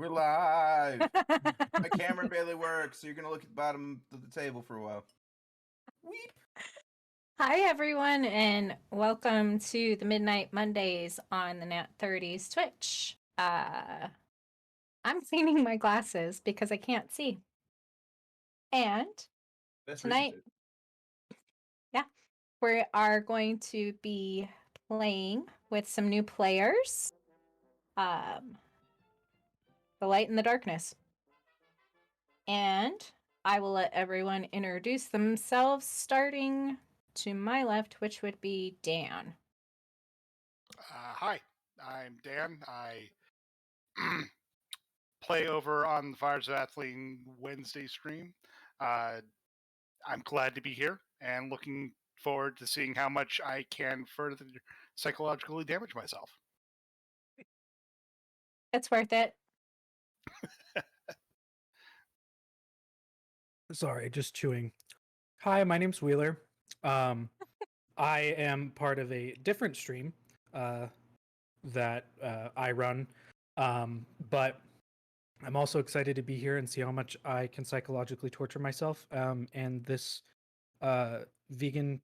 We're live. My camera barely works, so you're gonna look at the bottom of the table for a while. Weep. Hi, everyone, and welcome to the Midnight Mondays on the Nat 30s Twitch. I'm cleaning my glasses because I can't see. And Best tonight, we are going to be playing with some new players. The Light and the Darkness. And I will let everyone introduce themselves, starting to my left, which would be Dan. Hi, I'm Dan. I play over on the Fires of Athling Wednesday stream. I'm glad to be here and looking forward to seeing how much I can further psychologically damage myself. It's worth it. Sorry, just chewing. Hi, my name's Wheeler. I am part of a different stream that I run, but I'm also excited to be here and see how much I can psychologically torture myself. And this vegan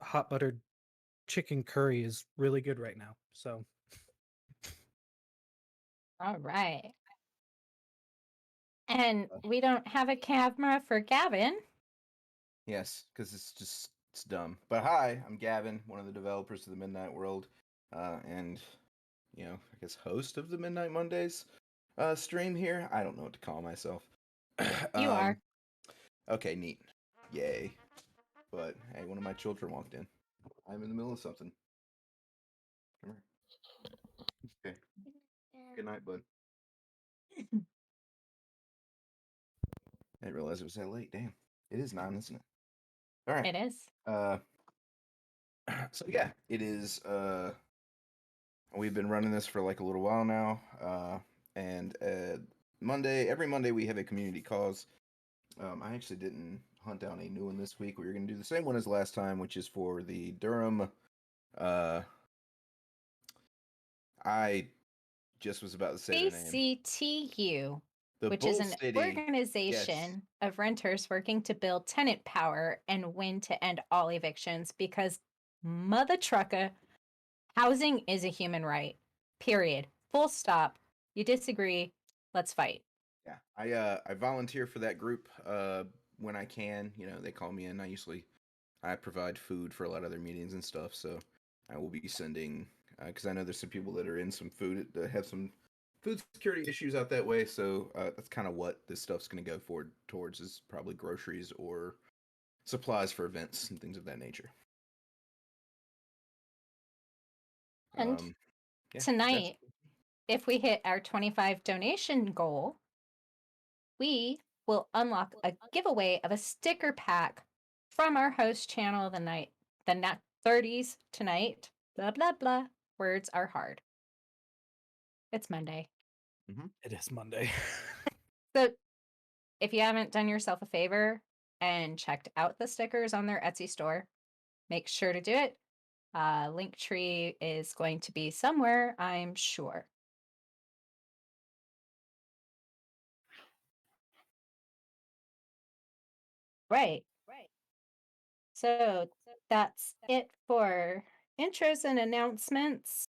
hot buttered chicken curry is really good right now. So, All right. And we don't have a camera for Gavin. Yes, because it's dumb. But hi, I'm Gavin, one of the developers of the Midnight World, and I guess host of the Midnight Mondays stream here. I don't know what to call myself. You are. Okay, neat. Yay. But hey, one of my children walked in. I'm in the middle of something. Come here. Okay. Good night, bud. I didn't realize it was that late. Damn. It is 9, isn't it? All right. It is. So yeah, it is. We've been running this for like a little while now. And every Monday we have a community cause. I actually didn't hunt down a new one this week. We were going to do the same one as last time, which is for the Durham. I just was about to say the name. ACTU, The which Bull is an City. organization of renters working to build tenant power and win to end all evictions, because mother trucker, housing is a human right. Period. Full stop. You disagree? Let's fight. Yeah, I volunteer for that group when I can. They call me in. I provide food for a lot of their meetings and stuff. So I will be sending because I know there's some people that are in some food that have some food security issues out that way. So that's kind of what this stuff's going to go towards is probably groceries or supplies for events and things of that nature. And tonight, if we hit our 25 donation goal, we will unlock a giveaway of a sticker pack from our host channel the Nat 30s tonight. Blah, blah, blah. Words are hard. It's Monday. Mm-hmm. It is Monday. So if you haven't done yourself a favor and checked out the stickers on their Etsy store, make sure to do it. Linktree is going to be somewhere, I'm sure. Right. So that's it for intros and announcements.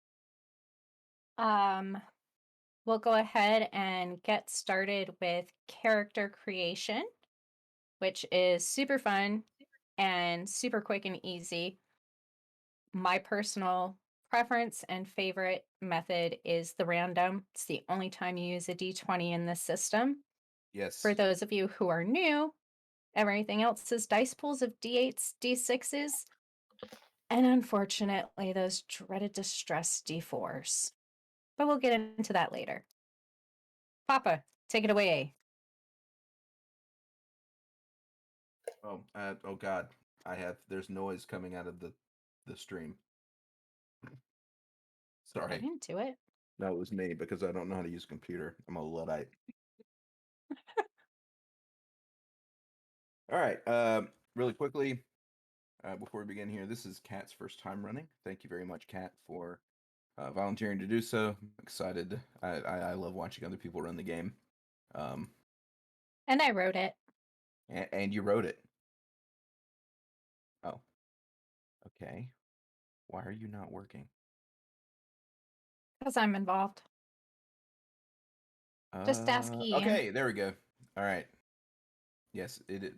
We'll go ahead and get started with character creation, which is super fun and super quick and easy. My personal preference and favorite method is the random. It's the only time you use a D20 in this system. Yes. For those of you who are new, everything else is dice pools of D8s, D6s, and unfortunately, those dreaded distress D4s. But we'll get into that later. Papa, take it away. Oh God, there's noise coming out of the stream. Sorry. I didn't do it. No, it was me because I don't know how to use a computer. I'm a Luddite. All right. Really quickly, before we begin here, this is Kat's first time running. Thank you very much, Kat, for volunteering to do so. I'm excited. I love watching other people run the game. And I wrote it. And you wrote it. Oh. Okay. Why are you not working? Because I'm involved. Just ask Ian. Okay, there we go. All right. Yes, it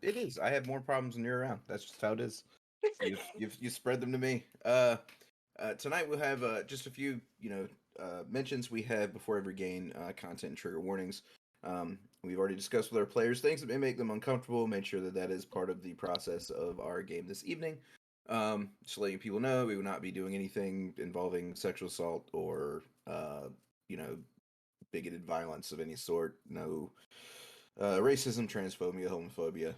is. I have more problems when you're around. That's just how it is. You spread them to me. Tonight we'll have just a few mentions we have before every game, content and trigger warnings. We've already discussed with our players things that may make them uncomfortable. Made sure that is part of the process of our game this evening. Just letting people know we will not be doing anything involving sexual assault or bigoted violence of any sort. No racism, transphobia, homophobia,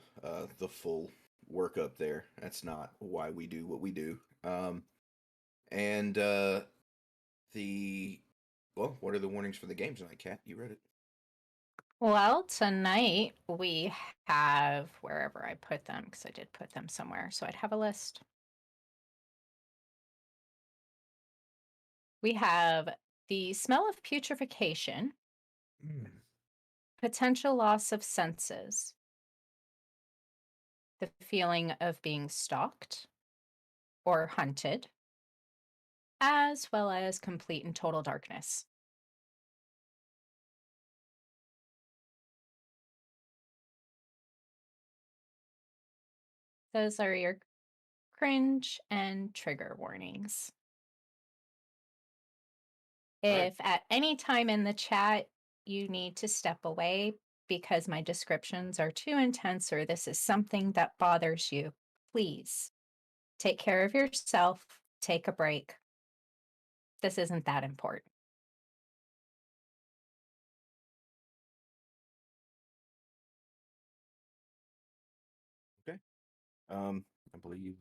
the full workup there. That's not why we do what we do. And what are the warnings for the game tonight, Kat? You read it. Well, tonight we have, wherever I put them, because I did put them somewhere, so I'd have a list. We have the smell of putrefaction, potential loss of senses, the feeling of being stalked or hunted, as well as complete and total darkness. Those are your cringe and trigger warnings. If at any time in the chat you need to step away because my descriptions are too intense or this is something that bothers you, please take care of yourself, take a break. This isn't that important. Okay. I believe.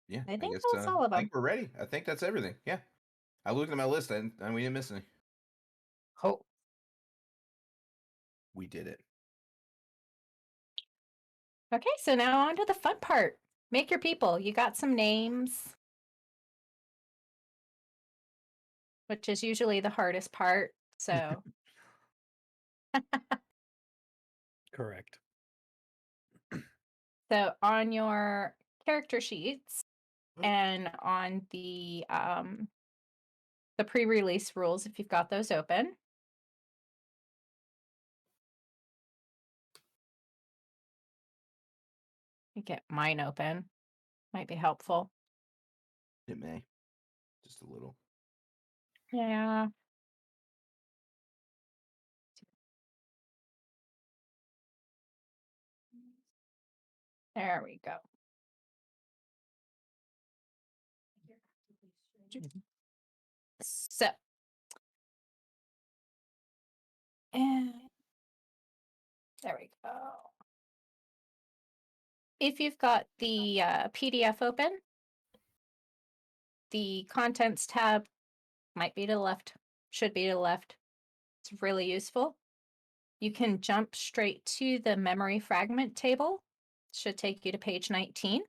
Yeah, I think guess that's all of I them. think we're ready. I think that's everything. Yeah, I looked at my list and we didn't miss any. Oh. We did it. Okay, so now on to the fun part. Make your people. You got some names, which is usually the hardest part. So Correct. So on your character sheets and on the pre-release rules, if you've got those open. You get mine open. Might be helpful. It may. Just a little. Yeah. There we go. So, and there we go. If you've got the PDF open, the contents tab might be to the left, should be to the left. It's really useful. You can jump straight to the memory fragment table. Should take you to page 19.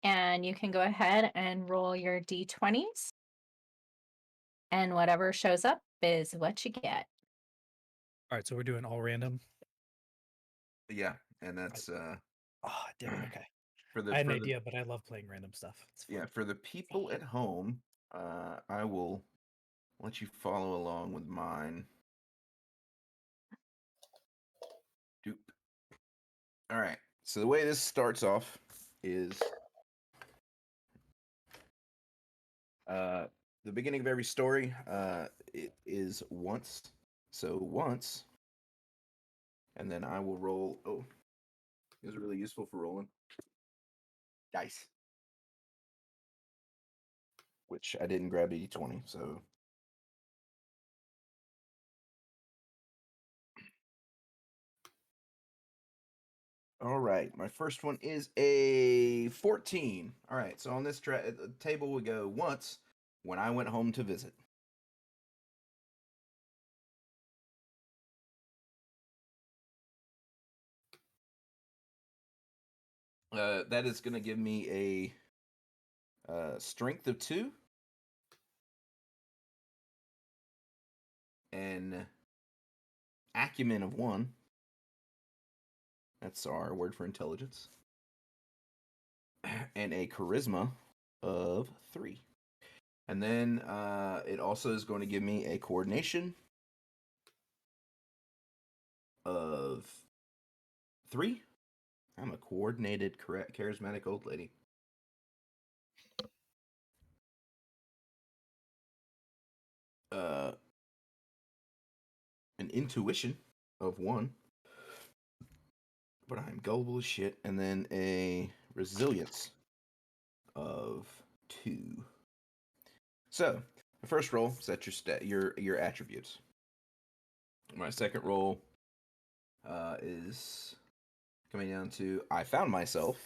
And you can go ahead and roll your d20s. And whatever shows up is what you get. All right, so we're doing all random. Yeah, and that's Oh, damn it. Okay. for the I had an idea, but I love playing random stuff. It's fun. yeah, for the people at home, I will let you follow along with mine. Doop. All right. So the way this starts off is the beginning of every story. It is once. So once, and then I will roll. Oh, these are really useful for rolling dice, which I didn't grab a d20. So all right, my first one is a 14. All right, so on this table we go once when I went home to visit. That is going to give me a strength of 2 and acumen of 1. That's our word for intelligence. And a charisma of 3. And then it also is going to give me a coordination of 3. I'm a coordinated, charismatic old lady. An intuition of 1. But I'm gullible as shit. And then a resilience of 2. So, the first roll set your attributes. My second roll is coming down to I found myself.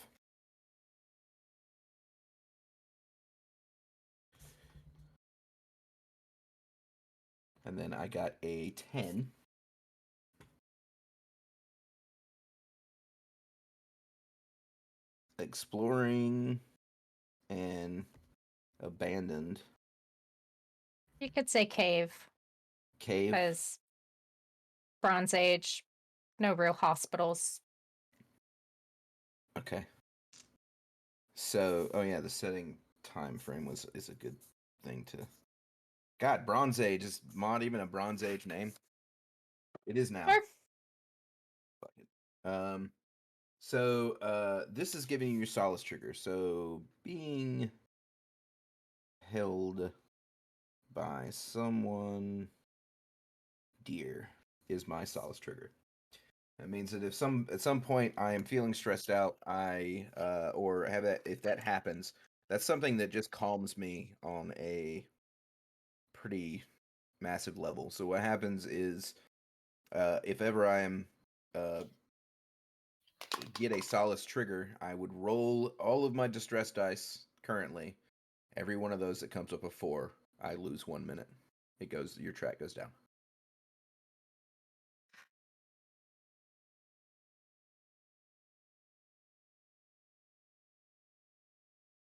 And then I got a 10. Exploring and abandoned. You could say cave. Cave. Because Bronze Age, no real hospitals. Okay. So, oh yeah, the setting time frame is a good thing to. God, Bronze Age is mod even a Bronze Age name? It is now. Sure. Fuck it. So this is giving you your solace trigger. So being held by someone dear is my solace trigger. That means that if at some point I am feeling stressed out, or have that if that happens, that's something that just calms me on a pretty massive level. So what happens is, if ever I am get a solace trigger, I would roll all of my distress dice currently. Every one of those that comes up a 4, I lose 1 minute. Your track goes down.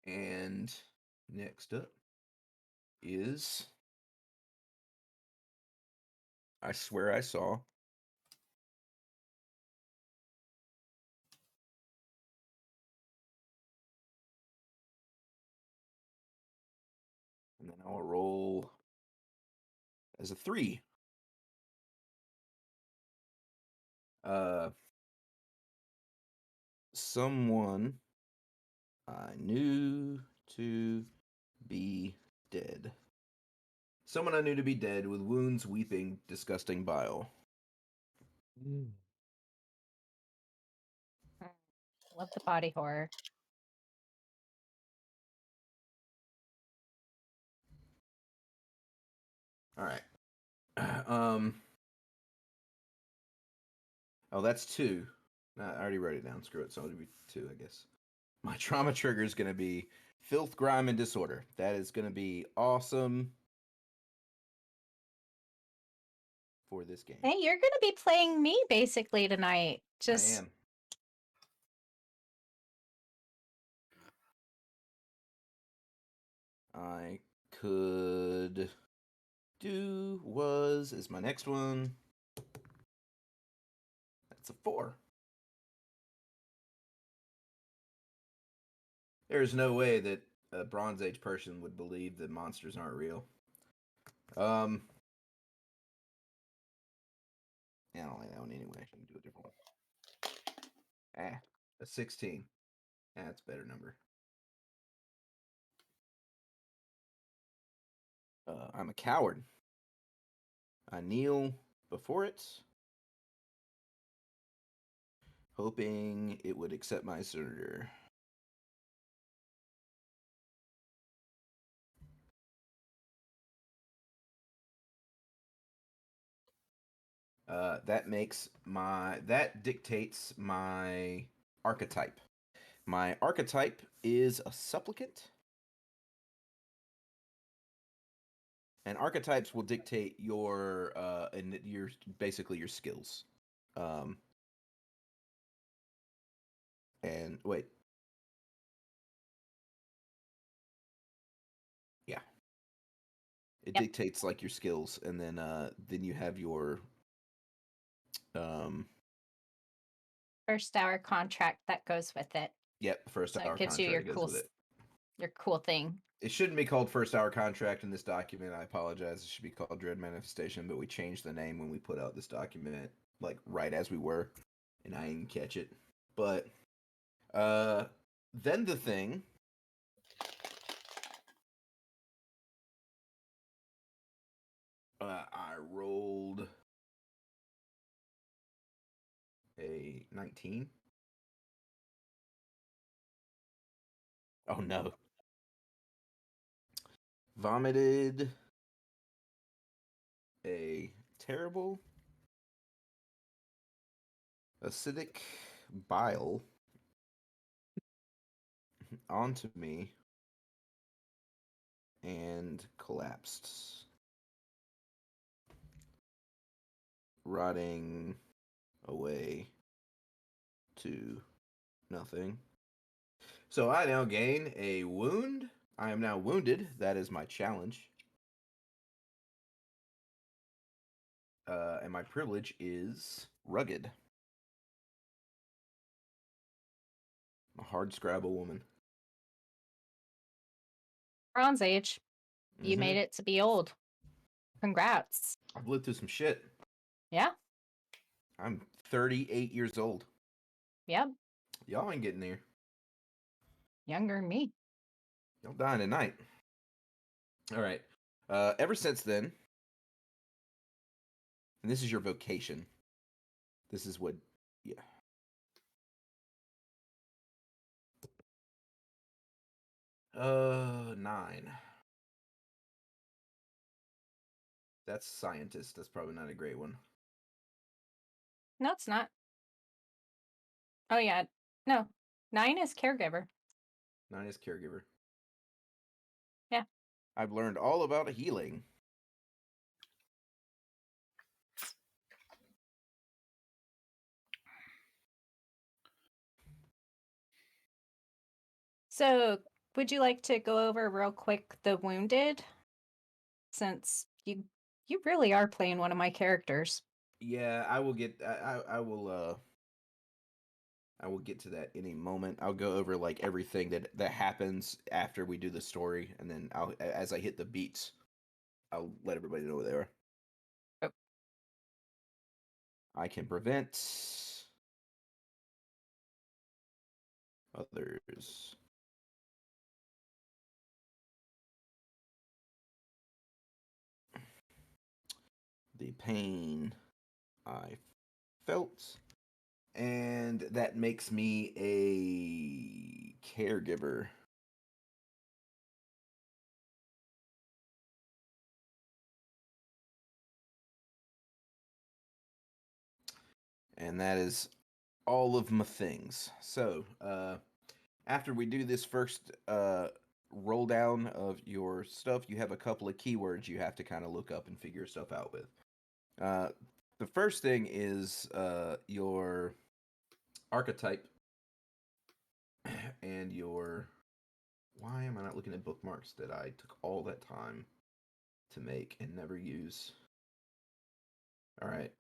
And next up is I Swear I Saw. And then I'll roll as a 3. Someone I knew to be dead. Someone I knew to be dead with wounds, weeping, disgusting bile. Love the body horror. All right. Oh, that's 2. I already wrote it down. Screw it. So it'll be 2, I guess. My trauma trigger is going to be filth, grime, and disorder. That is going to be awesome for this game. Hey, you're going to be playing me basically tonight. I am. I could do is my next one. That's a 4. There's no way that a Bronze Age person would believe that monsters aren't real. Yeah, I don't like that one anyway. I can do a different one. A 16. That's a better number. I'm a coward. I kneel before it, hoping it would accept my surrender. That dictates my archetype. My archetype is a supplicant. And archetypes will dictate your basically your skills. And wait, It dictates like your skills, and then you have your first hour contract that goes with it. Yep, first hour gives contract you your goes with it. Your cool thing. It shouldn't be called first hour contract in this document. I apologize. It should be called Dread Manifestation, but we changed the name when we put out this document, like right as we were, and I didn't catch it. But then the thing. I rolled a 19. Oh no. Vomited a terrible acidic bile onto me and collapsed, rotting away to nothing. So I now gain a wound. I am now wounded. That is my challenge. And my privilege is rugged. I'm a hard scrabble woman. Bronze Age. You made it to be old. Congrats. I've lived through some shit. Yeah. I'm 38 years old. Yep. Y'all ain't getting there. Younger than me. Y'all dying tonight. All right. Ever since then, and this is your vocation. This is what, yeah. Nine. That's scientist. That's probably not a great one. No, it's not. Oh, yeah. No. 9 is caregiver. 9 is caregiver. Yeah. I've learned all about healing. So, would you like to go over real quick the wounded? Since you really are playing one of my characters. Yeah, I will get. I will. I will get to that in a moment. I'll go over like everything that happens after we do the story, and then as I hit the beats, I'll let everybody know where they are. Oh. I can prevent others. The pain I felt, and that makes me a caregiver. And that is all of my things. So, after we do this first roll down of your stuff, you have a couple of keywords you have to kind of look up and figure stuff out with. The first thing is your archetype and your. Why am I not looking at bookmarks that I took all that time to make and never use? All right.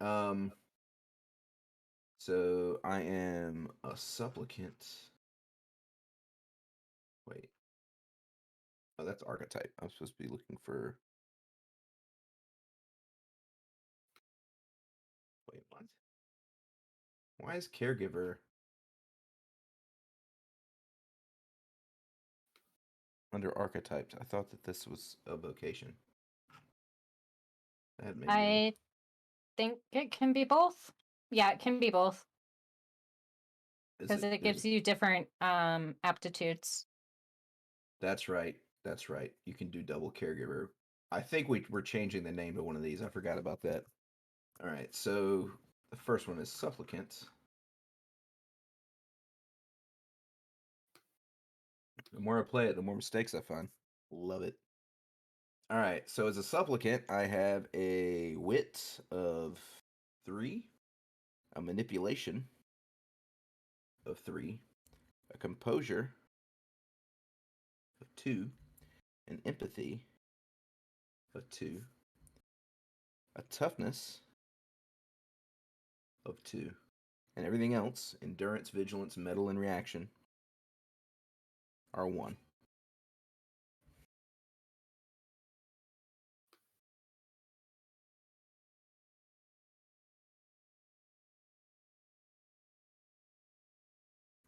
So I am a supplicant. Wait. Oh, that's archetype. I'm supposed to be looking for. Wait, what? Why is caregiver under archetypes? I thought that this was a vocation. That made me. I think it can be both. Yeah, it can be both. Because it gives you different aptitudes. That's right. That's right. You can do double caregiver. I think we're changing the name to one of these. I forgot about that. All right. So the first one is supplicant. The more I play it, the more mistakes I find. Love it. All right. So as a supplicant, I have a wit of 3, a manipulation of 3, a composure of 2, an empathy of 2, a toughness of 2, and everything else, endurance, vigilance, mettle, and reaction, are 1.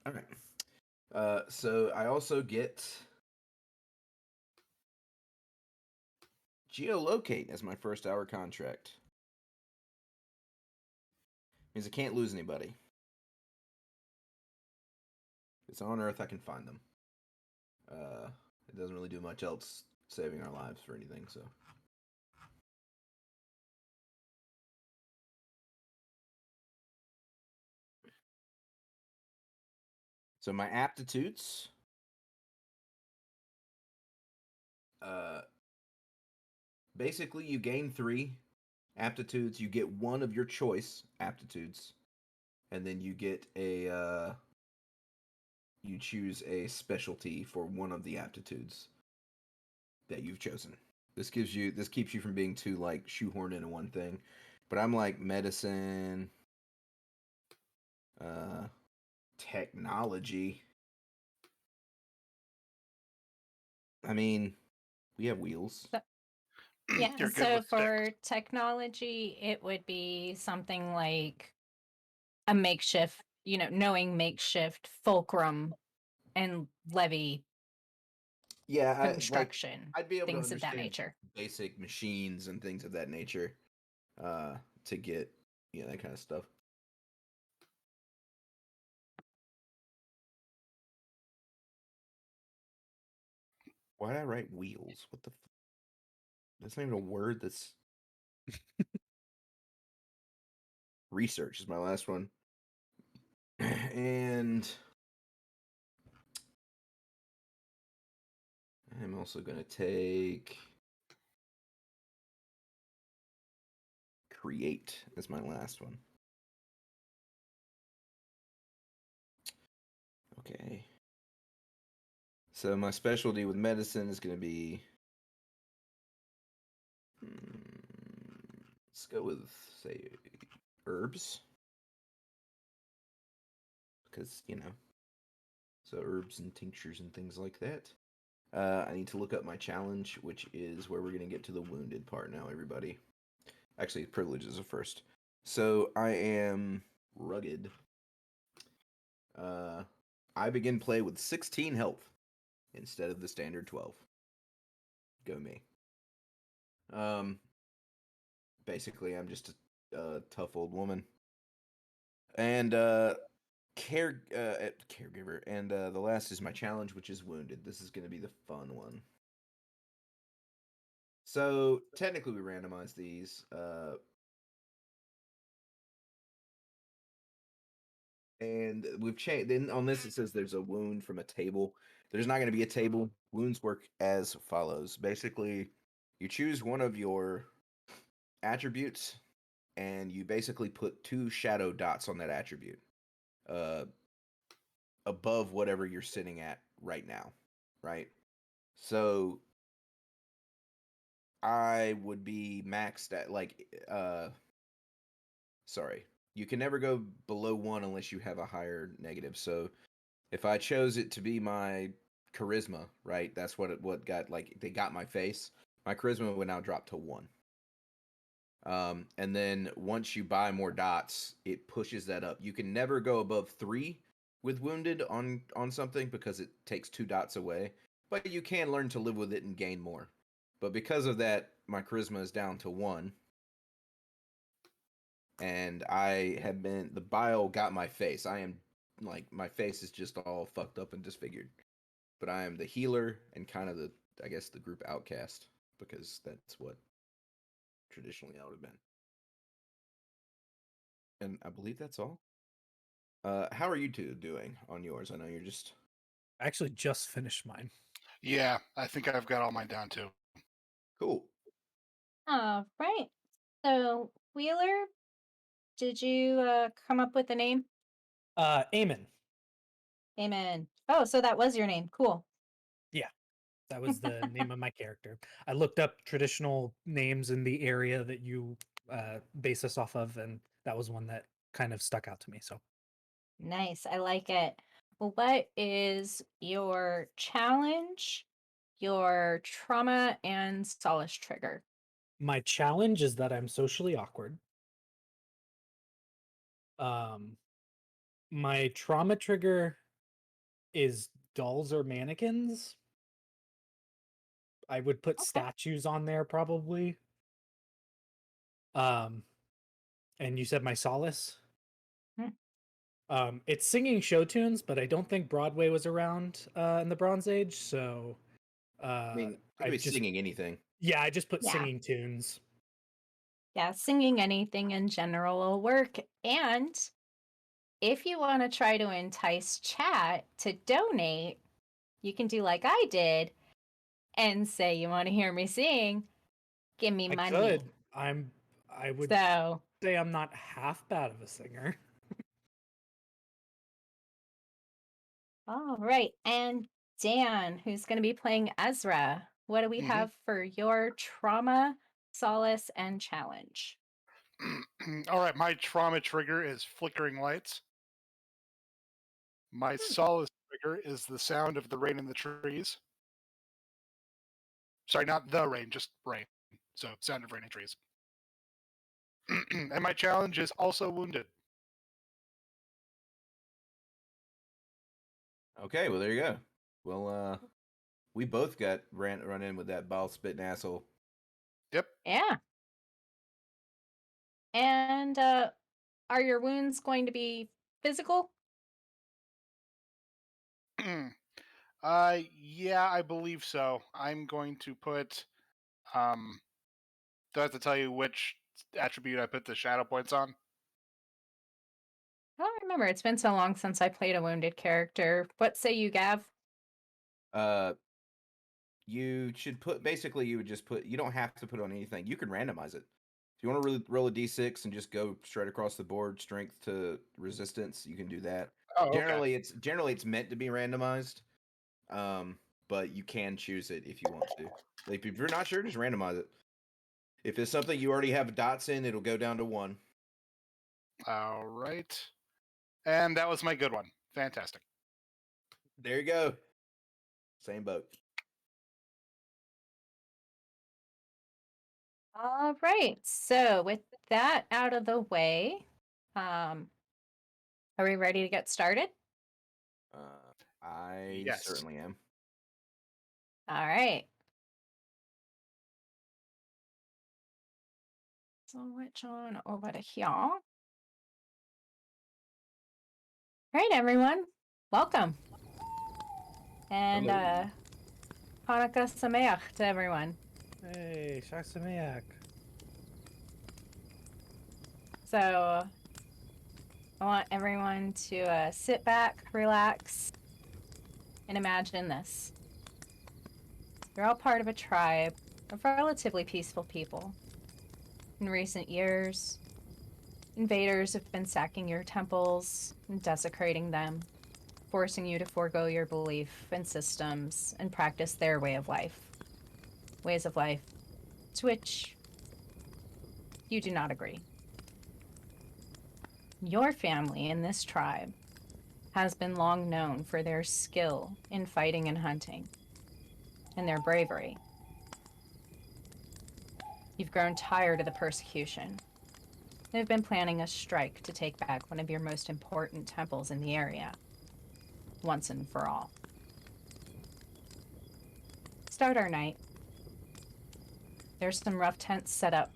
All right. So I also get geolocate as my first hour contract. Means I can't lose anybody. If it's on Earth, I can find them. It doesn't really do much else saving our lives for anything, so. So my aptitudes. Basically, you gain 3 aptitudes. You get 1 of your choice aptitudes, and then you get a. You choose a specialty for 1 of the aptitudes that you've chosen. This keeps you from being too like shoehorned into one thing. But I'm like medicine, technology. I mean, we have wheels. Yeah, You're good so with for sticks. technology, it would be something like a makeshift, knowing makeshift fulcrum and levy Yeah, construction, I'd be able to things of that understand nature. basic machines and things of that nature, to get that kind of stuff. Why did I write wheels? What the? That's not even a word. That's research is my last one, and I'm also gonna take create as my last one. Okay. So my specialty with medicine is gonna be. Let's go with say herbs, because so herbs and tinctures and things like that. I need to look up my challenge, which is where we're going to get to the wounded part now, everybody. Actually, privileges are first. So I am rugged. I begin play with 16 health instead of the standard 12. Go me. Basically, I'm just a tough old woman. And caregiver. And the last is my challenge, which is wounded. This is going to be the fun one. So technically, we randomize these. And we've changed. Then on this, it says there's a wound from a table. There's not going to be a table. Wounds work as follows. Basically, you choose one of your attributes, and you basically put 2 shadow dots on that attribute, above whatever you're sitting at right now, right? So I would be maxed at sorry. You can never go below 1 unless you have a higher negative. So if I chose it to be my charisma, right? That's what got they got my face. My charisma would now drop to 1. And then once you buy more dots, it pushes that up. You can never go above 3 with wounded on something because it takes 2 dots away. But you can learn to live with it and gain more. But because of that, my charisma is down to 1. And the bile got my face. I am my face is just all fucked up and disfigured. But I am the healer and kind of I guess the group outcast, because that's what traditionally I would have been. And I believe that's all. How are you two doing on yours? I know you're just. I actually just finished mine. Yeah, I think I've got all mine down too. Cool. All right. So, Wheeler, did you come up with a name? Amen. Amen. Oh, so that was your name. Cool. Yeah. That was the name of my character. I looked up traditional names in the area that you base us off of, and that was one that kind of stuck out to me. So Nice. I like it. Well, what is your challenge, your trauma, and solace trigger? my challenge is that I'm socially awkward. My trauma trigger is dolls or mannequins. I would put Okay. statues on there probably. And you said my solace? Hmm. It's singing show tunes, but I don't think Broadway was around in the Bronze Age, so I mean, it I could be just singing anything. I just put Yeah. singing tunes. Yeah, singing anything in general will work. And if you want to try to entice chat to donate, you can do like I did and say, you want to hear me sing? Give me I money. could. I would So, say I'm not half bad of a singer. all right. And Dan, who's going to be playing Ezra, what do we Mhm. have for your trauma, solace, and challenge? All right, my trauma trigger is flickering lights. My solace trigger is the sound of the rain in the trees. Sorry, not the rain, just rain. So, sound of raining trees. And my challenge is also wounded. Okay, well there you go. Well, we both got run in with that ball spitting asshole. Yep. Yeah. And are your wounds going to be physical? Yeah, I believe so. I'm going to put. Do I have to tell you which attribute I put the shadow points on? I don't remember. It's been so long since I played a wounded character. What say you, Gav? Uh, you should put basically you would just put. You don't have to put on anything. You can randomize it. If you want to roll a d6 and just go straight across the board, strength to resistance, you can do that. Oh, okay. Generally it's meant to be randomized, but you can choose it if you want to. Like if you're not sure, just randomize it. If it's something you already have dots in, it'll go down to 1. All right. And that was my good one. Fantastic. There you go. Same boat. All right. So with that out of the way, are we ready to get started? I Yes. certainly am. All right. Switch on over to here. All right, everyone. Welcome. And Hello. Hanukkah Sameach to everyone. Hey, Shak Sameak. So I want everyone to sit back, relax, and imagine this. You're all part of a tribe of relatively peaceful people. In recent years, invaders have been sacking your temples and desecrating them, forcing you to forego your belief and systems and practice their way of life. Ways of life to which you do not agree. Your family in this tribe has been long known for their skill in fighting and hunting, and their bravery. You've grown tired of the persecution. They've been planning a strike to take back one of your most important temples in the area, once and for all. Start our night. There's some rough tents set up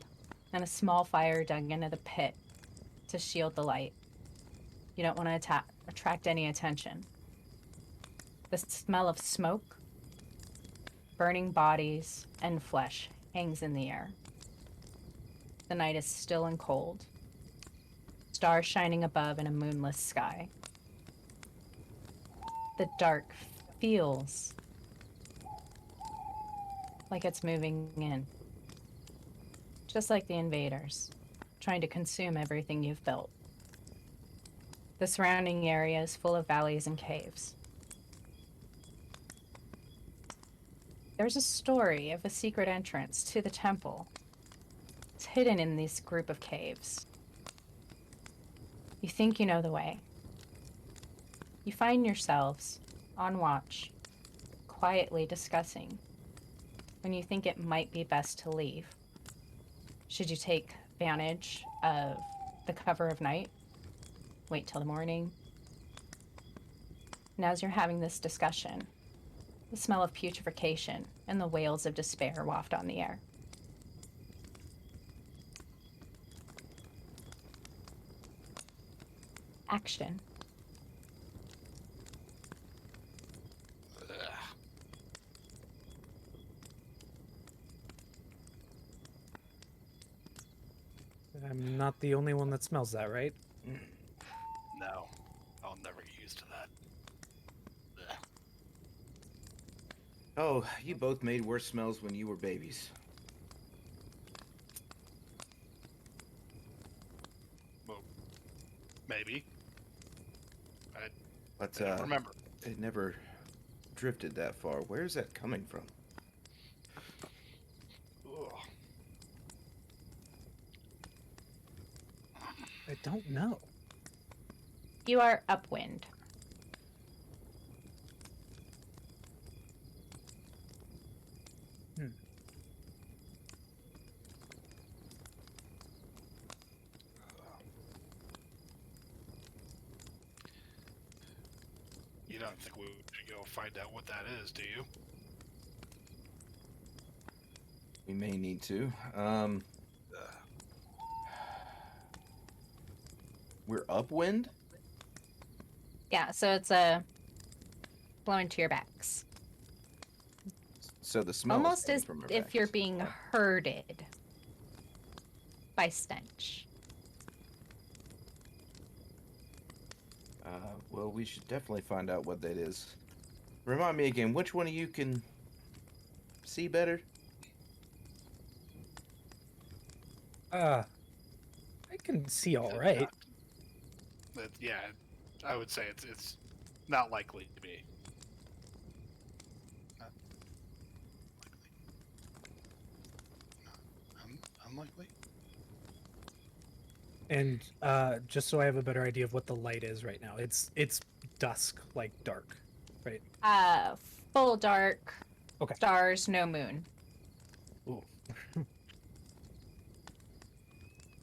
and a small fire dug into the pit to shield the light. You don't want to attract any attention. The smell of smoke, burning bodies, and flesh hangs in the air. The night is still and cold. Stars shining above in a moonless sky. The dark feels like it's moving in. Just like the invaders, trying to consume everything you've built. The surrounding area is full of valleys and caves. There's a story of a secret entrance to the temple. It's hidden in this group of caves. You think you know the way. You find yourselves on watch, quietly discussing when you think it might be best to leave. Should you take advantage of the cover of night? Wait till the morning? And as you're having this discussion, the smell of putrefaction and the wails of despair waft on the air. Action. I'm not the only one that smells that, right? No, I'll never get used to that. Ugh. Oh, you both made worse smells when you were babies. Well, maybe. But I don't remember. it never drifted that far. Where is that coming from? Ugh. I don't know. You are upwind. You don't think we should go find out what that is, do you? We may need to. We're upwind? Yeah, so it's a blowing to your backs. So the smell Almost is as from our if you're backs. being herded by stench. Well, we should definitely find out what that is. Remind me again, which one of you can see better? I can see all right. Yeah, I would say it's not likely to be. Not likely. Unlikely? And just so I have a better idea of what the light is right now, it's dusk, like dark, right? Full dark. Okay. Stars, no moon. Ooh.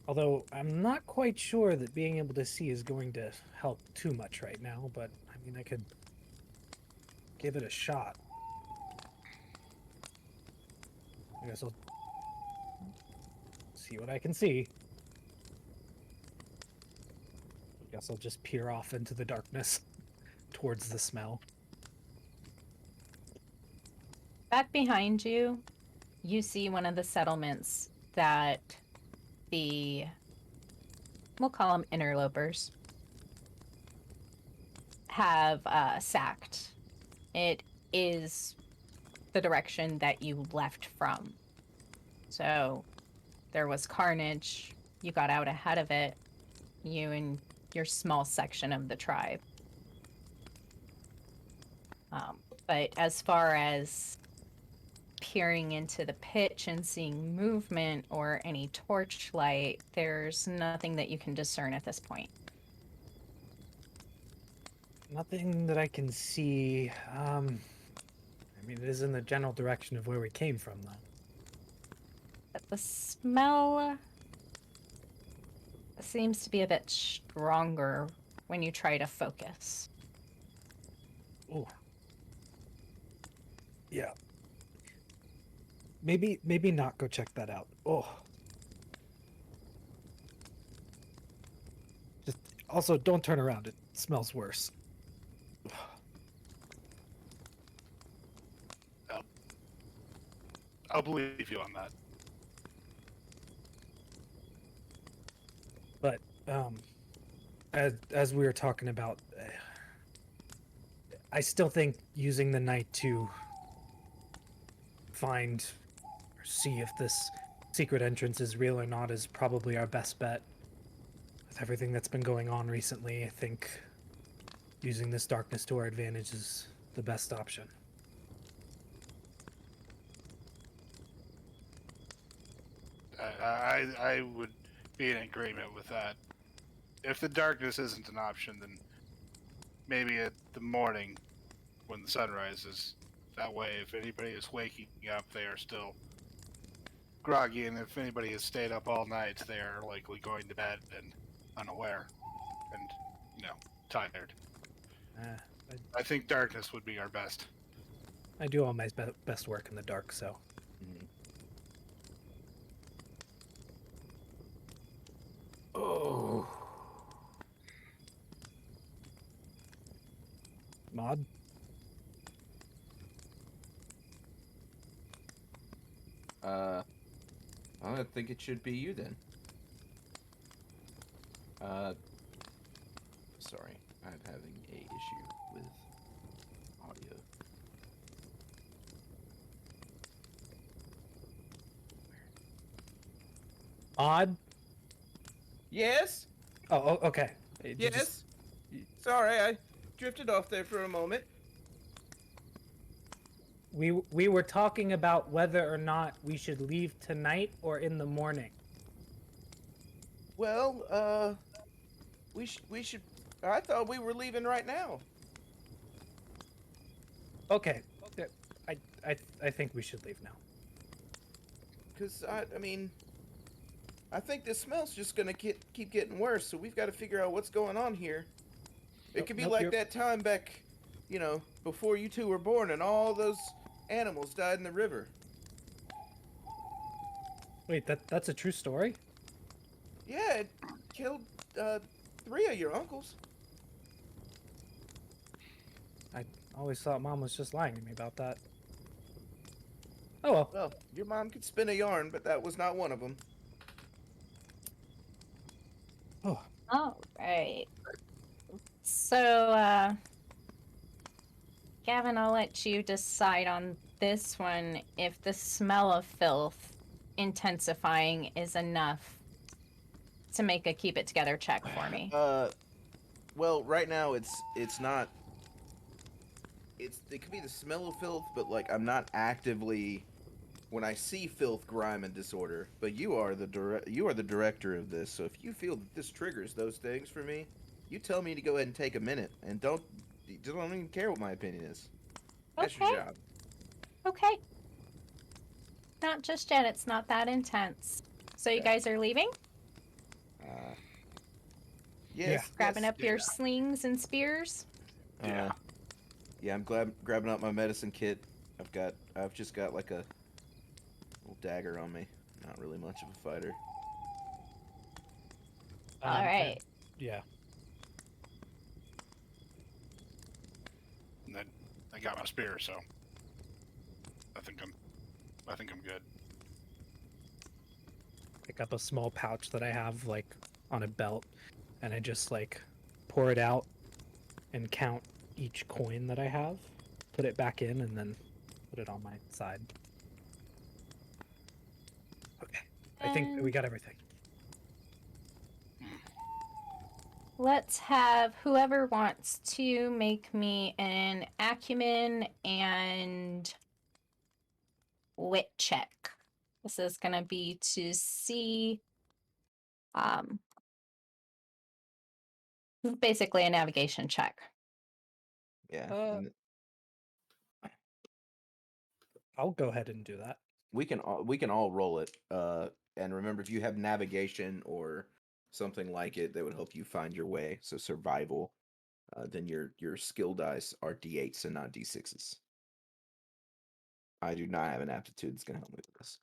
Although I'm not quite sure that being able to see is going to help too much right now, but I mean, I could give it a shot. I guess I'll see what I can see. I guess I'll just peer off into the darkness towards the smell. Back behind you, you see one of the settlements that we'll call them interlopers, have sacked. It is the direction that you left from. So there was carnage. You got out ahead of it, you and your small section of the tribe. But as far as peering into the pitch and seeing movement or any torchlight, there's nothing that you can discern at this point. Nothing that I can see. I mean, it is in the general direction of where we came from, though. But the smell seems to be a bit stronger when you try to focus. Oh. Yeah. Maybe not go check that out. Oh. Just also don't turn around. It smells worse. I'll believe you on that. But as we were talking about, I still think using the night to find or see if this secret entrance is real or not is probably our best bet. With everything that's been going on recently, I think using this darkness to our advantage is the best option. I would be in agreement with that. If the darkness isn't an option, then maybe at the morning when the sun rises. That way, if anybody is waking up, they are still groggy, and if anybody has stayed up all night, they are likely going to bed and unaware and, tired. I think darkness would be our best. I do all my best work in the dark, so. Mm-hmm. Oh. Mod? I think it should be you then. Sorry, I'm having a issue with audio. Odd? Yes? Oh, okay. Yes? Sorry, I drifted off there for a moment. We were talking about whether or not we should leave tonight or in the morning. Well, we should. I thought we were leaving right now. Okay. I think we should leave now. Cause I mean, I think this smell's just gonna keep getting worse. So we've got to figure out what's going on here. It could be like that time back, before you two were born, and all those animals died in the river. Wait, that's a true story? Yeah, it killed 3 of your uncles. I always thought Mom was just lying to me about that. Oh well. Well, your mom could spin a yarn, but that was not one of them. Oh. All right. So, Gavin, I'll let you decide on this one if the smell of filth intensifying is enough to make a keep it together check for me. Well, right now it's not. It could be the smell of filth, but like I'm not actively. When I see filth, grime, and disorder, but you are the director of this. So if you feel that this triggers those things for me, you tell me to go ahead and take a minute, and don't even care what my opinion is. That's your job. Okay. Not just yet. It's not that intense. So you guys are leaving? Yes. Grabbing up your slings and spears? Yeah, I'm grabbing up my medicine kit. I've just got like a little dagger on me. Not really much of a fighter. All right. Yeah. And then I got my spear, so I think I'm good. Pick up a small pouch that I have like on a belt, and I just like pour it out and count each coin that I have, put it back in, and then put it on my side. Okay. I think we got everything. Let's have whoever wants to make me an acumen and wit check. This is going to be to see basically a navigation check. Yeah. I'll go ahead and do that. We can all roll it. And remember, if you have navigation or something like it that would help you find your way, so survival, then your skill dice are D8s and not D6s. I do not have an aptitude that's going to help me with this.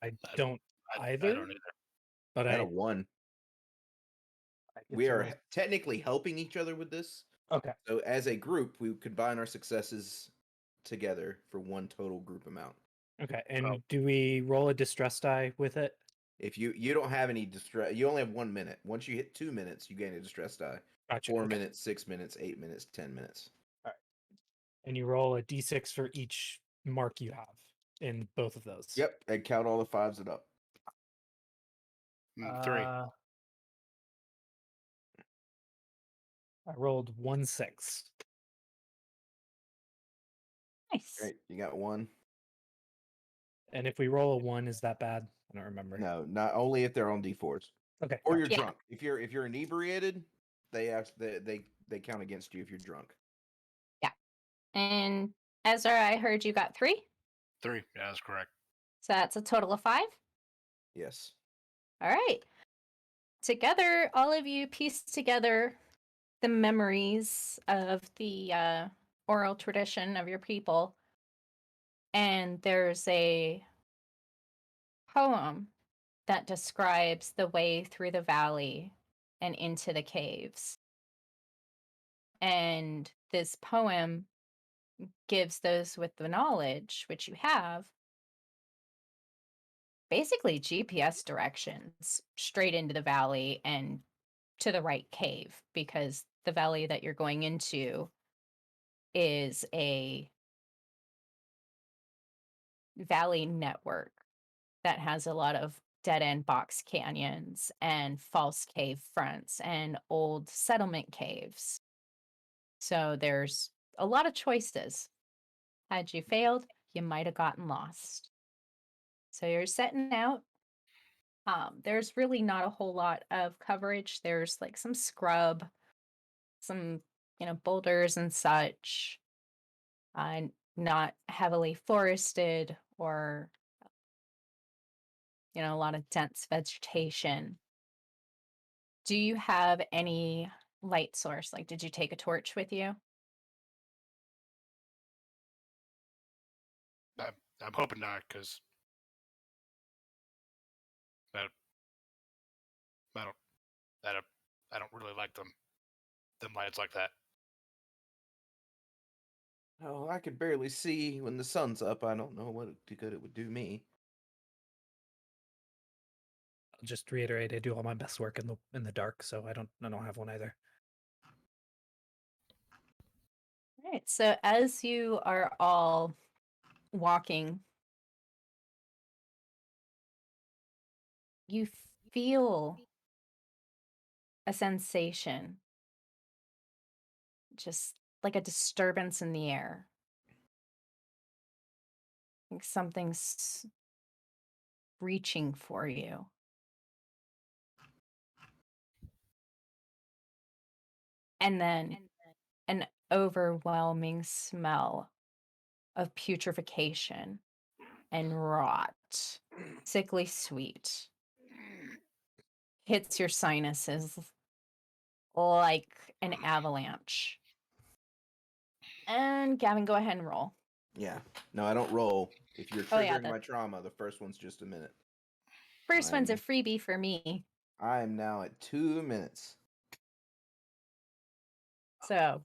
I don't either. I don't either. But I got a 1. We are technically helping each other with this. Okay. So as a group, we combine our successes together for one total group amount. Okay. And do we roll a distress die with it? If you don't have any distress, you only have 1 minute. Once you hit 2 minutes, you gain a distress die. Gotcha. 4 minutes, 6 minutes, 8 minutes, 10 minutes. All right. And you roll a d6 for each mark you have in both of those. Yep, and count all the 5s and up. 3. I rolled 1 6. Nice. Great, you got 1. And if we roll a 1, is that bad? I don't remember. No, not only if they're on D4s. Okay. Or gotcha. you're drunk. If you're inebriated, they count against you if you're drunk. Yeah. And Ezra, I heard you got 3. 3. Yeah, that's correct. So that's a total of 5. Yes. All right. Together, all of you piece together the memories of the oral tradition of your people. And there's a poem that describes the way through the valley and into the caves. And this poem gives those with the knowledge, which you have, basically GPS directions straight into the valley and to the right cave, because the valley that you're going into is a valley network that has a lot of dead-end box canyons and false cave fronts and old settlement caves. So there's a lot of choices. Had you failed, you might have gotten lost. So you're setting out. There's really not a whole lot of coverage. There's like some scrub, some, boulders and such. Not heavily forested or, a lot of dense vegetation. Do you have any light source? Like, did you take a torch with you? I'm hoping not, because I don't really like them lights like that. Oh, I could barely see when the sun's up. I don't know what good it would do me. I'll just reiterate, I do all my best work in the dark, so I don't have one either. All right. So as you are all walking, you feel a sensation, just like a disturbance in the air. Like something's reaching for you. And then an overwhelming smell of putrefaction and rot, sickly sweet, hits your sinuses like an avalanche. And Gavin, go ahead and roll. Yeah. No, I don't roll. If you're triggering my trauma, the first one's just a minute. First one's a freebie for me. I am now at 2 minutes. So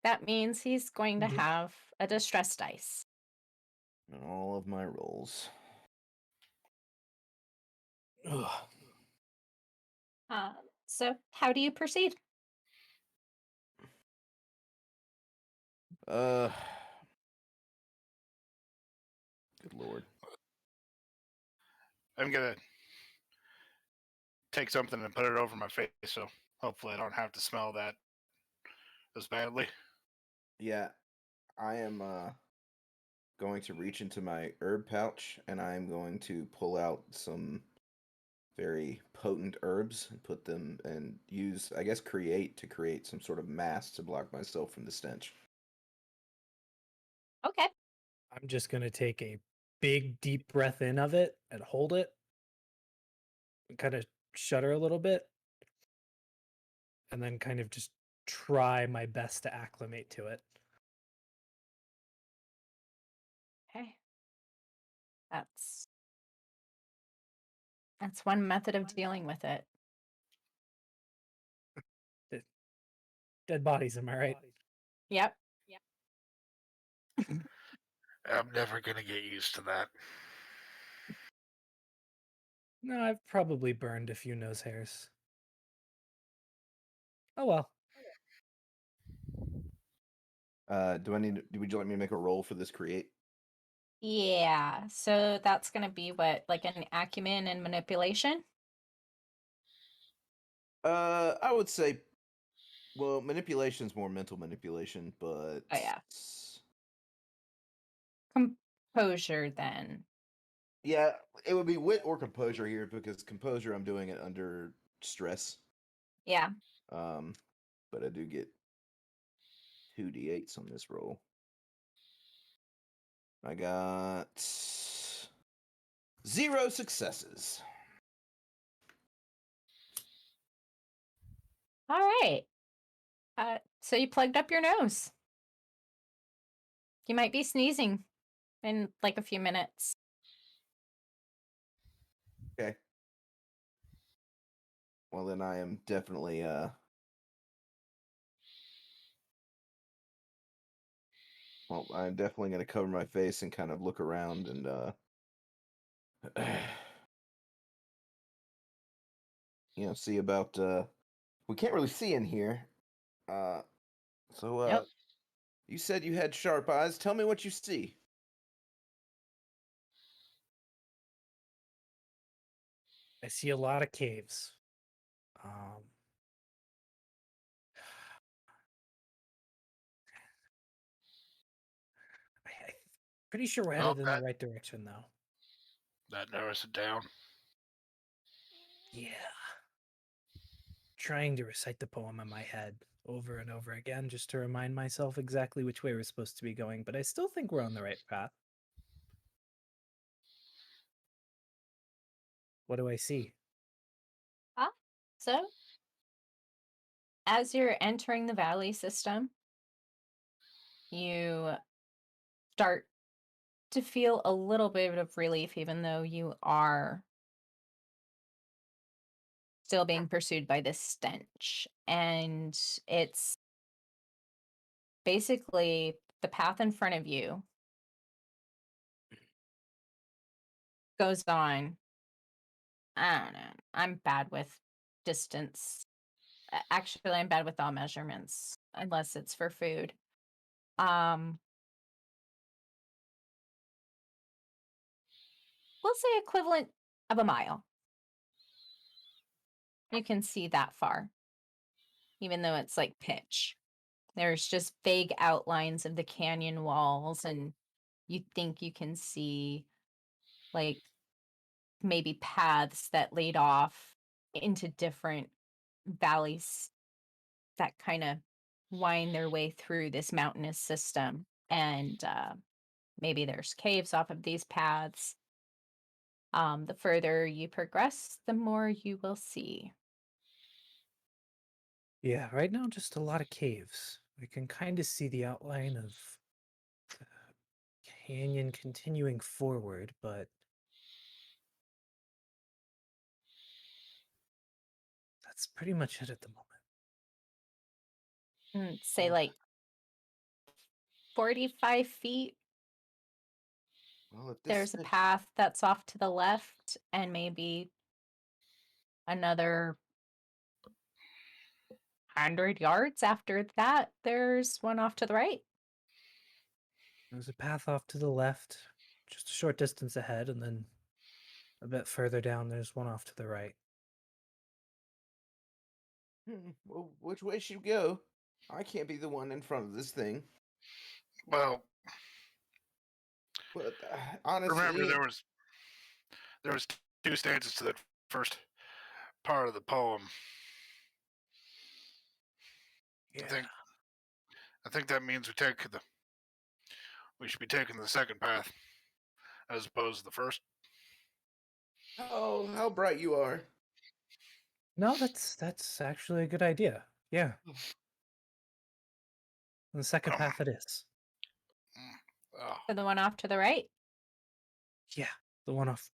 that means he's going to have a distress dice. And all of my rolls. Ugh. So how do you proceed? Good Lord. I'm gonna take something and put it over my face, so hopefully I don't have to smell that as badly. Yeah, I am going to reach into my herb pouch and I'm going to pull out some very potent herbs and put them and use, I guess, create some sort of mask to block myself from the stench. Okay. I'm just going to take a big, deep breath in of it and hold it and kind of shudder a little bit. And then kind of just try my best to acclimate to it. Okay. That's one method of dealing with it. Dead bodies, am I right? Yep. I'm never gonna get used to that. No, I've probably burned a few nose hairs. Oh well. Would you like me to make a roll for this create? Yeah. So that's going to be what, like an acumen and manipulation? I would say, well, manipulation's more mental manipulation, but Oh yeah. Composure then. Yeah, it would be wit or composure here because composure I'm doing it under stress. Yeah. But I do get 2d8s on this roll. I got 0 successes. All right. So you plugged up your nose. You might be sneezing in like a few minutes. Okay. Well, then I am definitely well, I'm definitely going to cover my face and kind of look around and see about we can't really see in here. So Nope. you said you had sharp eyes. Tell me what you see. I see a lot of caves. I'm pretty sure we're headed in the right direction, though. That narrows it down. Yeah. Trying to recite the poem in my head over and over again just to remind myself exactly which way we're supposed to be going, but I still think we're on the right path. What do I see? So as you're entering the valley system, you start to feel a little bit of relief, even though you are still being pursued by this stench. And it's basically the path in front of you goes on. I don't know. I'm bad with distance. Actually, I'm bad with all measurements, unless it's for food. We'll say equivalent of a mile. You can see that far, even though it's like pitch. There's just vague outlines of the canyon walls, and you think you can see like maybe paths that lead off into different valleys that kind of wind their way through this mountainous system. And maybe there's caves off of these paths. The further you progress, the more you will see. Yeah, right now just a lot of caves. We can kind of see the outline of the canyon continuing forward, but that's pretty much it at the moment. Say like 45 feet. Well, if There's a path that's off to the left, and maybe another 100 yards after that, there's one off to the right. There's a path off to the left, just a short distance ahead, and then a bit further down, there's one off to the right. Well, which way should we go? I can't be the one in front of this thing. Well, but honestly, remember there was 2 stanzas to that first part of the poem. Yeah. I think that means we should be taking the second path as opposed to the first. Oh, how bright you are! No, that's actually a good idea. Yeah. The second path it is. So the one off to the right? Yeah, the one off.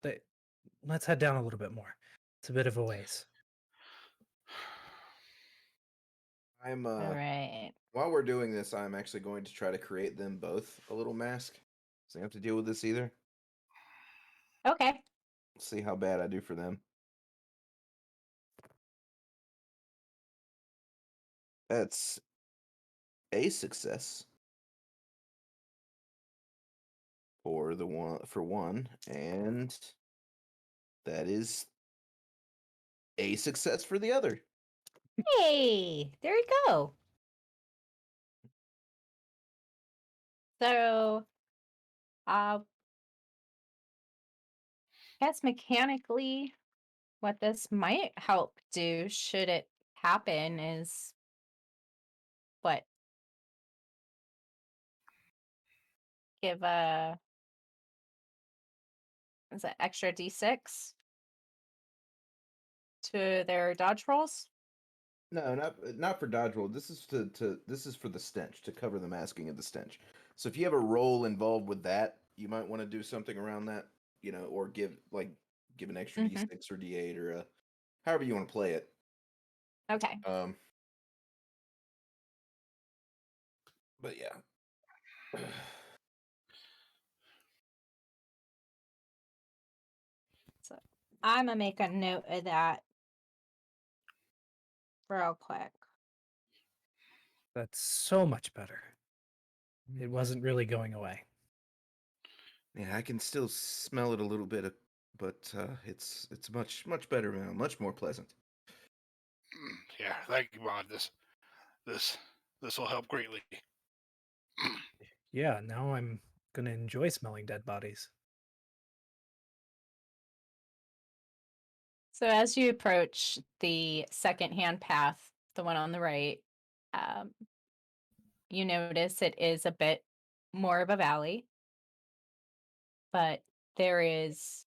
Let's head down a little bit more. It's a bit of a ways. I'm All right. While we're doing this, I'm actually going to try to create them both a little mask. So you have to deal with this either. Okay. Let's see how bad I do for them. That's a success for one, and that is a success for the other. Hey, there you go. So, guess mechanically, what this might help do, should it happen, is what? Give a is it extra d6 to their dodge rolls? No, not for dodge roll. This is this is for the stench, to cover the masking of the stench. So if you have a roll involved with that, you might want to do something around that, or give an extra Mm-hmm. d6 or d8 or however you want to play it. Okay. But yeah. So I'm gonna make a note of that real quick. That's so much better. It wasn't really going away. Yeah, I can still smell it a little bit, but it's much better now, much more pleasant. Yeah, thank you, Mod. This will help greatly. Yeah, now I'm gonna enjoy smelling dead bodies. So as you approach the second-hand path, the one on the right, you notice it is a bit more of a valley, but there is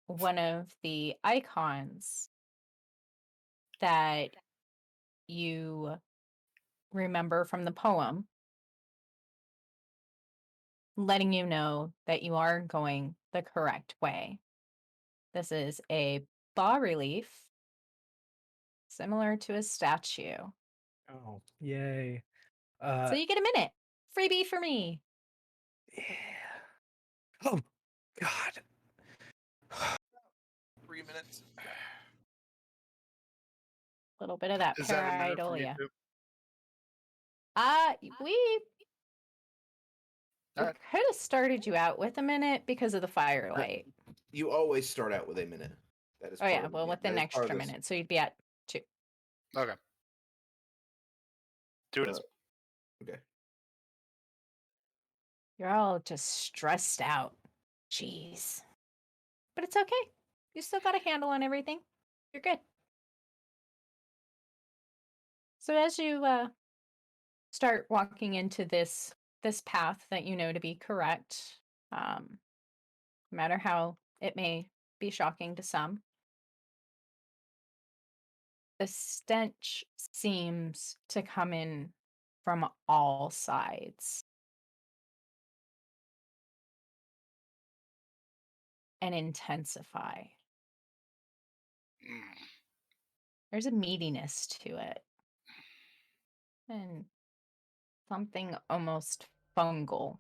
one of the icons that you remember from the poem, letting you know that you are going the correct way. This is a bas relief similar to a statue. Oh, yay. So you get a minute. Freebie for me. Yeah. Oh, God. 3 minutes. A little bit of that Is that a minute for me pareidolia. too? We All right. could have started you out with a minute because of the firelight. You always start out with a minute. That is. Oh yeah, well with an extra minute, so you'd be at 2. Okay. 2 minutes. Okay. You're all just stressed out. Jeez. But it's okay. You still got a handle on everything. You're good. So as you start walking into this path that you know to be correct, no matter how it may be shocking to some, the stench seems to come in from all sides and intensify. Mm. There's a meatiness to it and something almost fungal.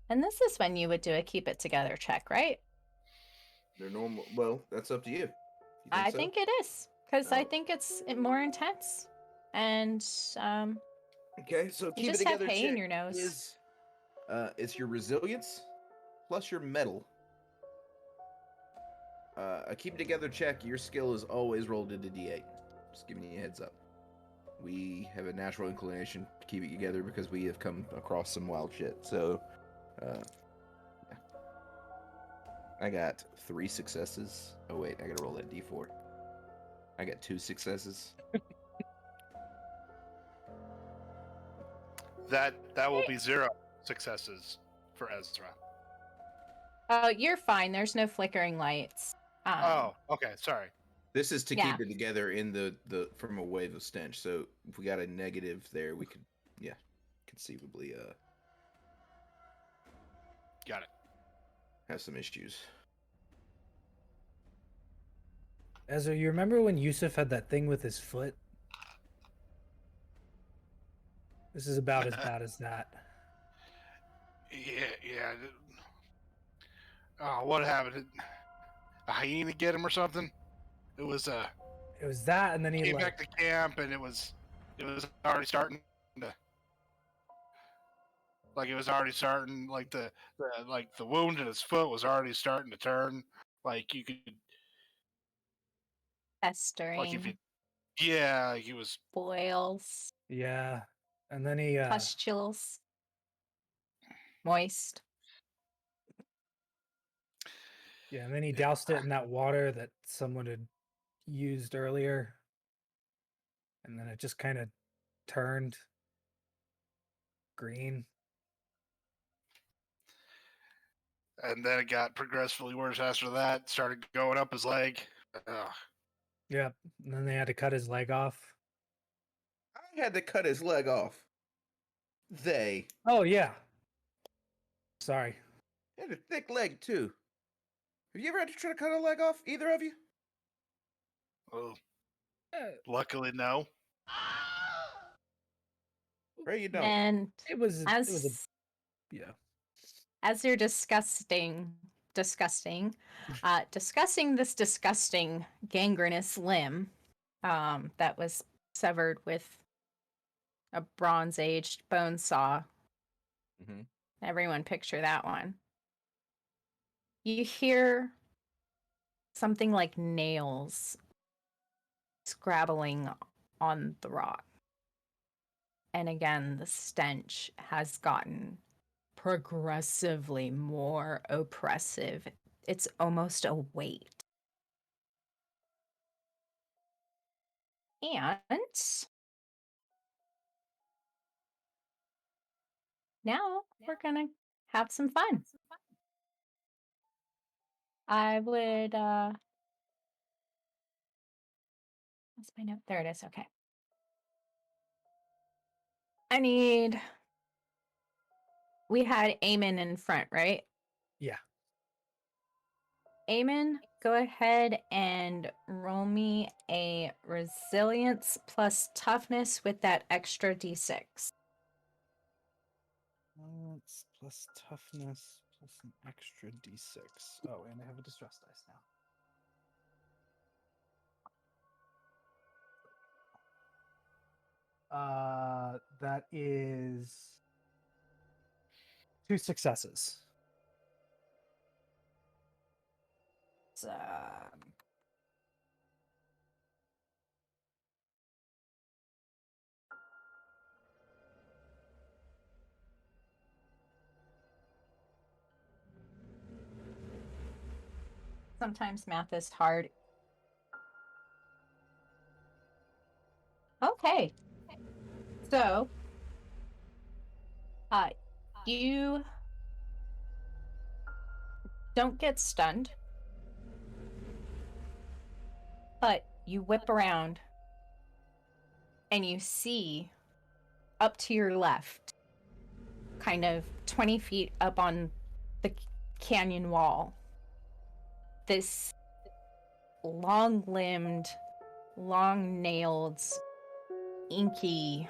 And this is when you would do a keep it together check, right? They're normal. Well, that's up to you. I think it is, because I think it's more intense. And okay, so you keep it just have together. hay in check your nose. Is your resilience plus your metal. A keep it together check. Your skill is always rolled into d8. Just giving you a heads up. We have a natural inclination to keep it together because we have come across some wild shit. So, yeah. I got 3 successes. Oh wait, I gotta roll that d4. I got 2 successes. That will be 0 successes for Ezra. Oh, you're fine. There's no flickering lights. Oh, okay. Sorry. This is to Yeah. keep it together in the from a wave of stench. So if we got a negative there, we could, yeah, conceivably Got it. have some issues. Ezra, you remember when Yusuf had that thing with his foot? This is about as bad as that. Yeah. Oh, what happened? Did a hyena get him or something? It was It was that, and then he came like back to camp, and it was already starting to. Like it was already starting, like the wound in his foot was already starting to turn. Like you could, Festering. like if it, yeah, he was. Boils. yeah, and then he Pustules. moist. Yeah, and then he doused it in that water that someone had used earlier. And then it just kind of turned green. And then it got progressively worse after that. Started going up his leg. Ugh. Yeah, and then they had to cut his leg off. I had to cut his leg off. They. Oh, yeah. Sorry. He had a thick leg, too. Have you ever had to try to cut a leg off, either of you? Well, luckily, no. Right, you don't. And It was as yeah. as you're discussing this disgusting gangrenous limb that was severed with a Bronze Age bone saw. Mm-hmm. Everyone picture that one. You hear something like nails scrabbling on the rock. And again, the stench has gotten progressively more oppressive. It's almost a weight. And now we're going to have some fun. I would, what's my note? There it is. Okay. We had Eamon in front, right? Yeah. Eamon, go ahead and roll me a resilience plus toughness with that extra d6. Resilience plus toughness plus an extra d6. Oh, and I have a distress dice now. That is 2 successes. Sometimes math is hard. Okay. So, you don't get stunned, but you whip around and you see up to your left, kind of 20 feet up on the canyon wall, this long-limbed, long-nailed, inky,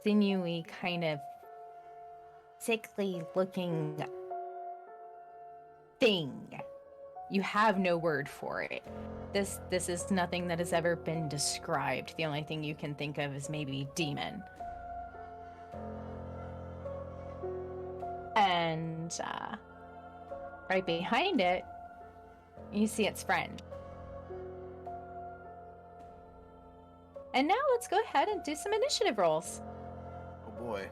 sinewy, kind of sickly-looking thing. You have no word for it. This is nothing that has ever been described. The only thing you can think of is maybe demon. And right behind it, you see its friend. And now let's go ahead and do some initiative rolls. Oh boy.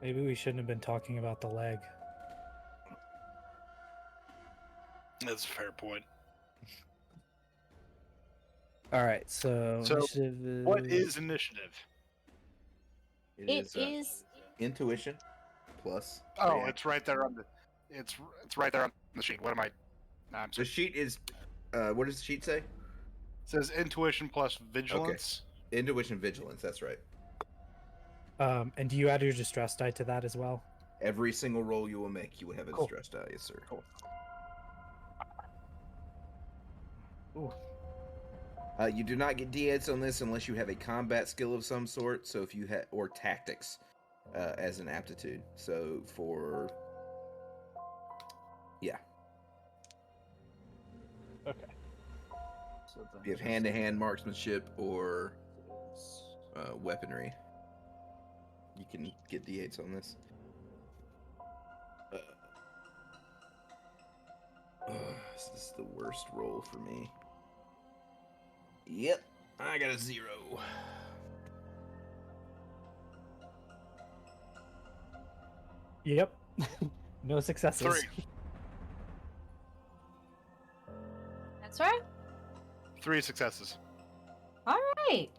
Maybe we shouldn't have been talking about the leg. That's a fair point. All right, so initiative is... What is initiative? It is intuition plus. Oh, it's right there on the. It's right there on the sheet. What am I? Nah, the sheet is. What does the sheet say? It says intuition plus vigilance. Okay. Intuition vigilance. That's right. And do you add your distress die to that as well? Every single roll you will make, you will have a distress die, yes, sir. Cool. Ooh. You do not get d8s on this unless you have a combat skill of some sort. So if you have or tactics as an aptitude. So for Okay. So if you have hand-to-hand marksmanship or weaponry, you can get d8s on this. This is the worst roll for me. Yep, I got a 0. Yep. No successes. 3. That's right. 3 successes. All right.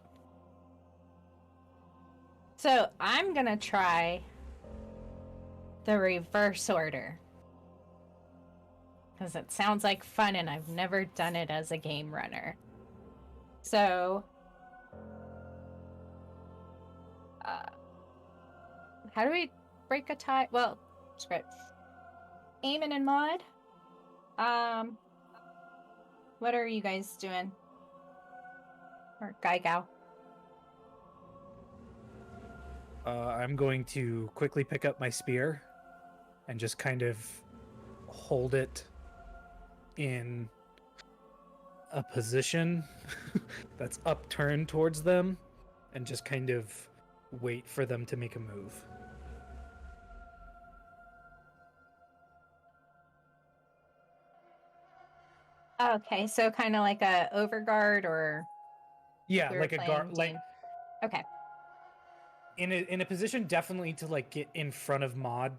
So I'm going to try the reverse order. Because it sounds like fun and I've never done it as a game runner. So, how do we break a tie? Well, script. Eamon and Maud, what are you guys doing? Or Guy Gao? I'm going to quickly pick up my spear and just kind of hold it in a position that's upturned towards them and just kind of wait for them to make a move. Okay, so kind of like a overguard or Yeah, you're like a guard, playing like D&D? Okay. in a position definitely to like get in front of Maud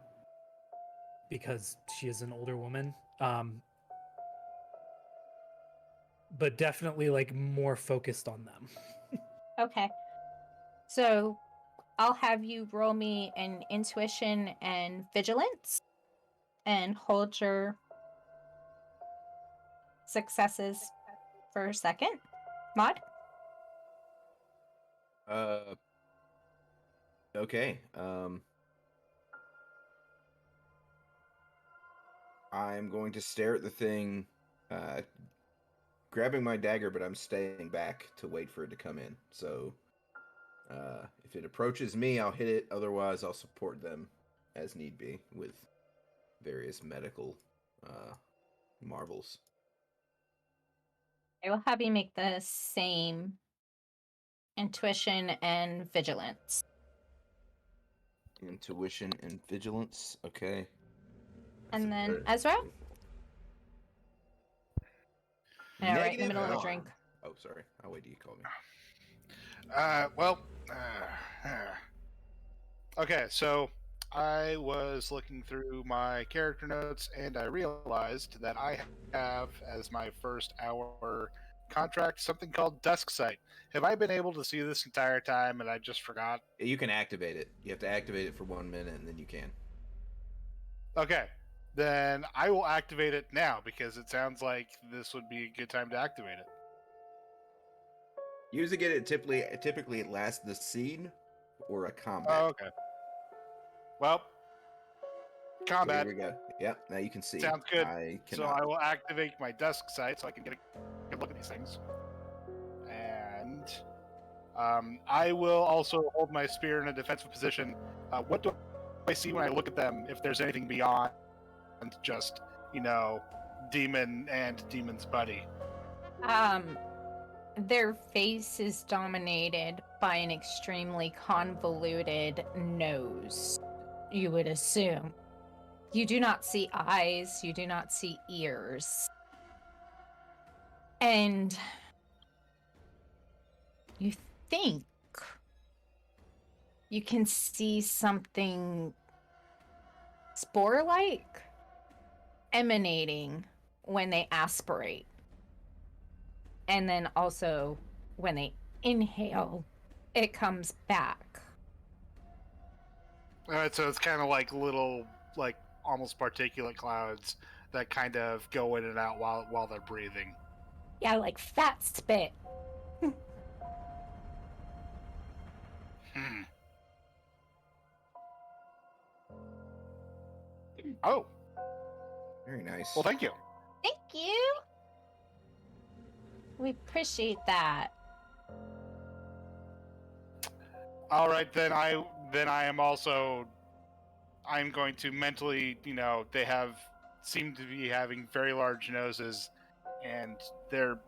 because she is an older woman. But definitely like more focused on them. Okay. So I'll have you roll me an intuition and vigilance and hold your successes for a second. Maud? Okay. I'm going to stare at the thing, grabbing my dagger, but I'm staying back to wait for it to come in. So, if it approaches me, I'll hit it. Otherwise, I'll support them as need be with various medical marvels. I will have you make the same intuition and vigilance. Intuition and vigilance. Okay. And then Ezra? I know, right in the middle of a drink. Oh, sorry. I'll wait till you call me. Okay, so I was looking through my character notes and I realized that I have as my first hour contract something called Dusk Sight. Have I been able to see this entire time and I just forgot? You can activate it. You have to activate it for 1 minute and then you can. Okay, then I will activate it now because it sounds like this would be a good time to activate it. Using it typically it lasts the scene or a combat. Oh, okay. Well, combat. So here we go. Yep, now you can see. Sounds good. I So I will activate my Dusk Sight so I can get a good look at these things. And I will also hold my spear in a defensive position. What do I see when I look at them if there's anything beyond just, demon and demon's buddy? Their face is dominated by an extremely convoluted nose, you would assume. You do not see eyes, you do not see ears. And you think you can see something spore-like emanating when they aspirate. And then also when they inhale, it comes back. Alright, so it's kind of like little, almost particulate clouds that kind of go in and out while they're breathing. Yeah, like fat spit. Oh. Very nice. Well, thank you. Thank you. We appreciate that. All right, then I am also. I'm going to mentally, they seem to be having very large noses, and they're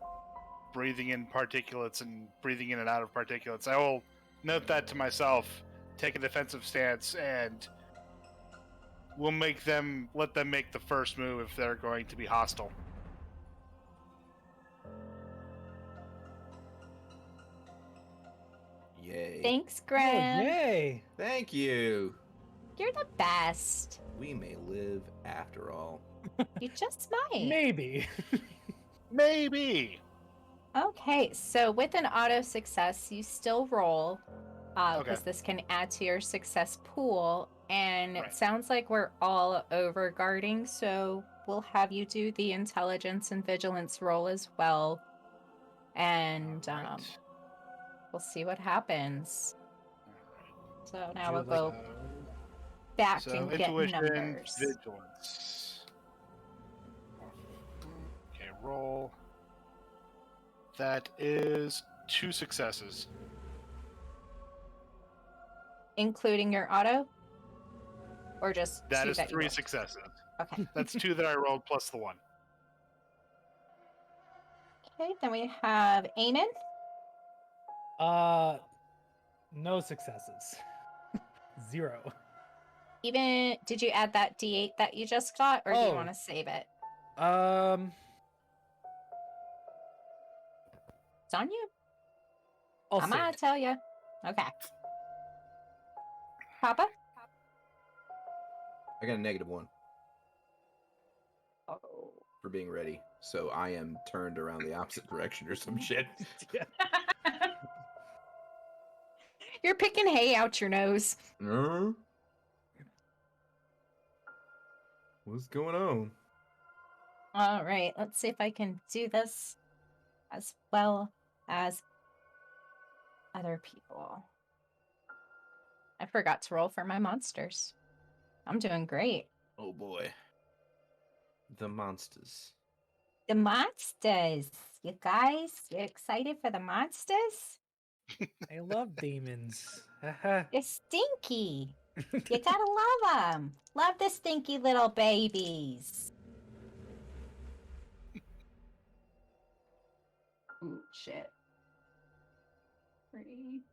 breathing in particulates and breathing in and out of particulates. I will note that to myself, take a defensive stance, and we'll let them make the first move if they're going to be hostile. Yay. Thanks, Graham. Oh, yay! Thank you. You're the best. We may live after all. You just might. Maybe. Maybe. Okay, so with an auto success, you still roll, because Okay. this can add to your success pool. And it Right. sounds like we're all over guarding, so we'll have you do the intelligence and vigilance roll as well. And Alright. we'll see what happens. So now we'll you like- go back So and get intuition, numbers. vigilance. Okay, roll. That is 2 successes. Including your auto? Or just That two is that you 3 rolled? successes. Okay. That's 2 that I rolled plus the 1. Okay, then we have Eamon. No successes. 0. Even did you add that D8 that you just got, or do you Oh. want to save it? It's on you. I'll I'm save gonna it. tell you. Okay. Papa? I got a -1 Oh. for being ready, so I am turned around the opposite direction or some shit. Yeah. You're picking hay out your nose. What's going on? All right, let's see if I can do this as well as other people. I forgot to roll for my monsters. I'm doing great. Oh boy. The monsters. The monsters. You guys, you excited for the monsters? I love demons. Haha. They're stinky. You gotta love them. Love the stinky little babies. Ooh, shit. 3.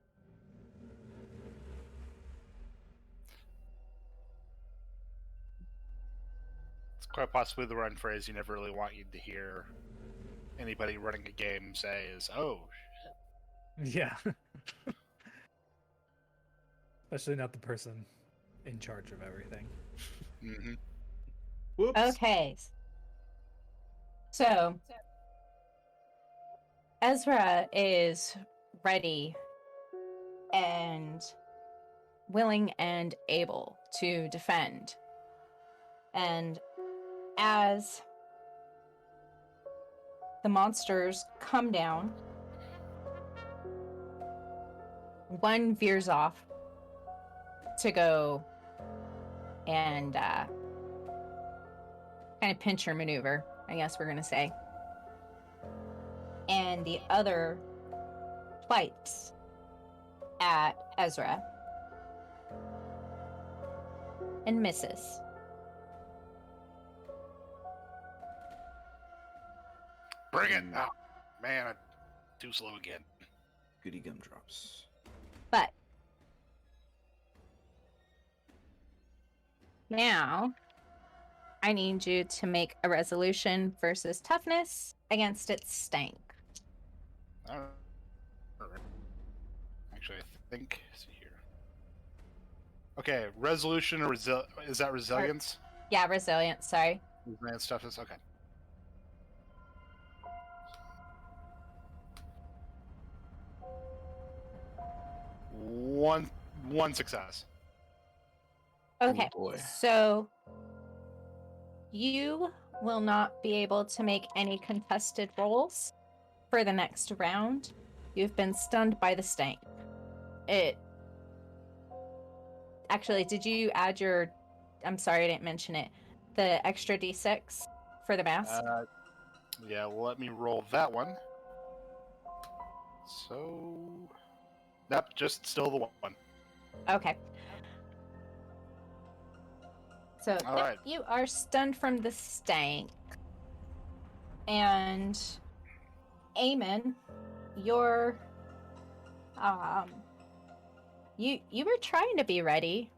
It's quite possibly the run phrase you never really want you to hear anybody running a game say is, "Oh, Yeah. Especially not the person in charge of everything. mm-hmm. Whoops. Okay. So, Ezra is ready and willing and able to defend. And as the monsters come down, one veers off to go and kind of pincher maneuver, I guess we're going to say. And the other swipes at Ezra and misses. Bring it!" Oh, man, I'm too slow again. Goody gumdrops. But now I need you to make a resolution versus toughness against its stank. All right. Actually, I think. Let's see here. Okay, resolution or is that resilience? Yeah, resilience, sorry. Resilience stuff is okay. One success. Okay, Oh boy. so you will not be able to make any contested rolls for the next round. You've been stunned by the stank. Actually, did you add your... I'm sorry, I didn't mention it. The extra d6 for the mask? Yeah, well, let me roll that one. So, nope, just still the one. Okay. So All right. you are stunned from the stank. And Eamon, you're you were trying to be ready,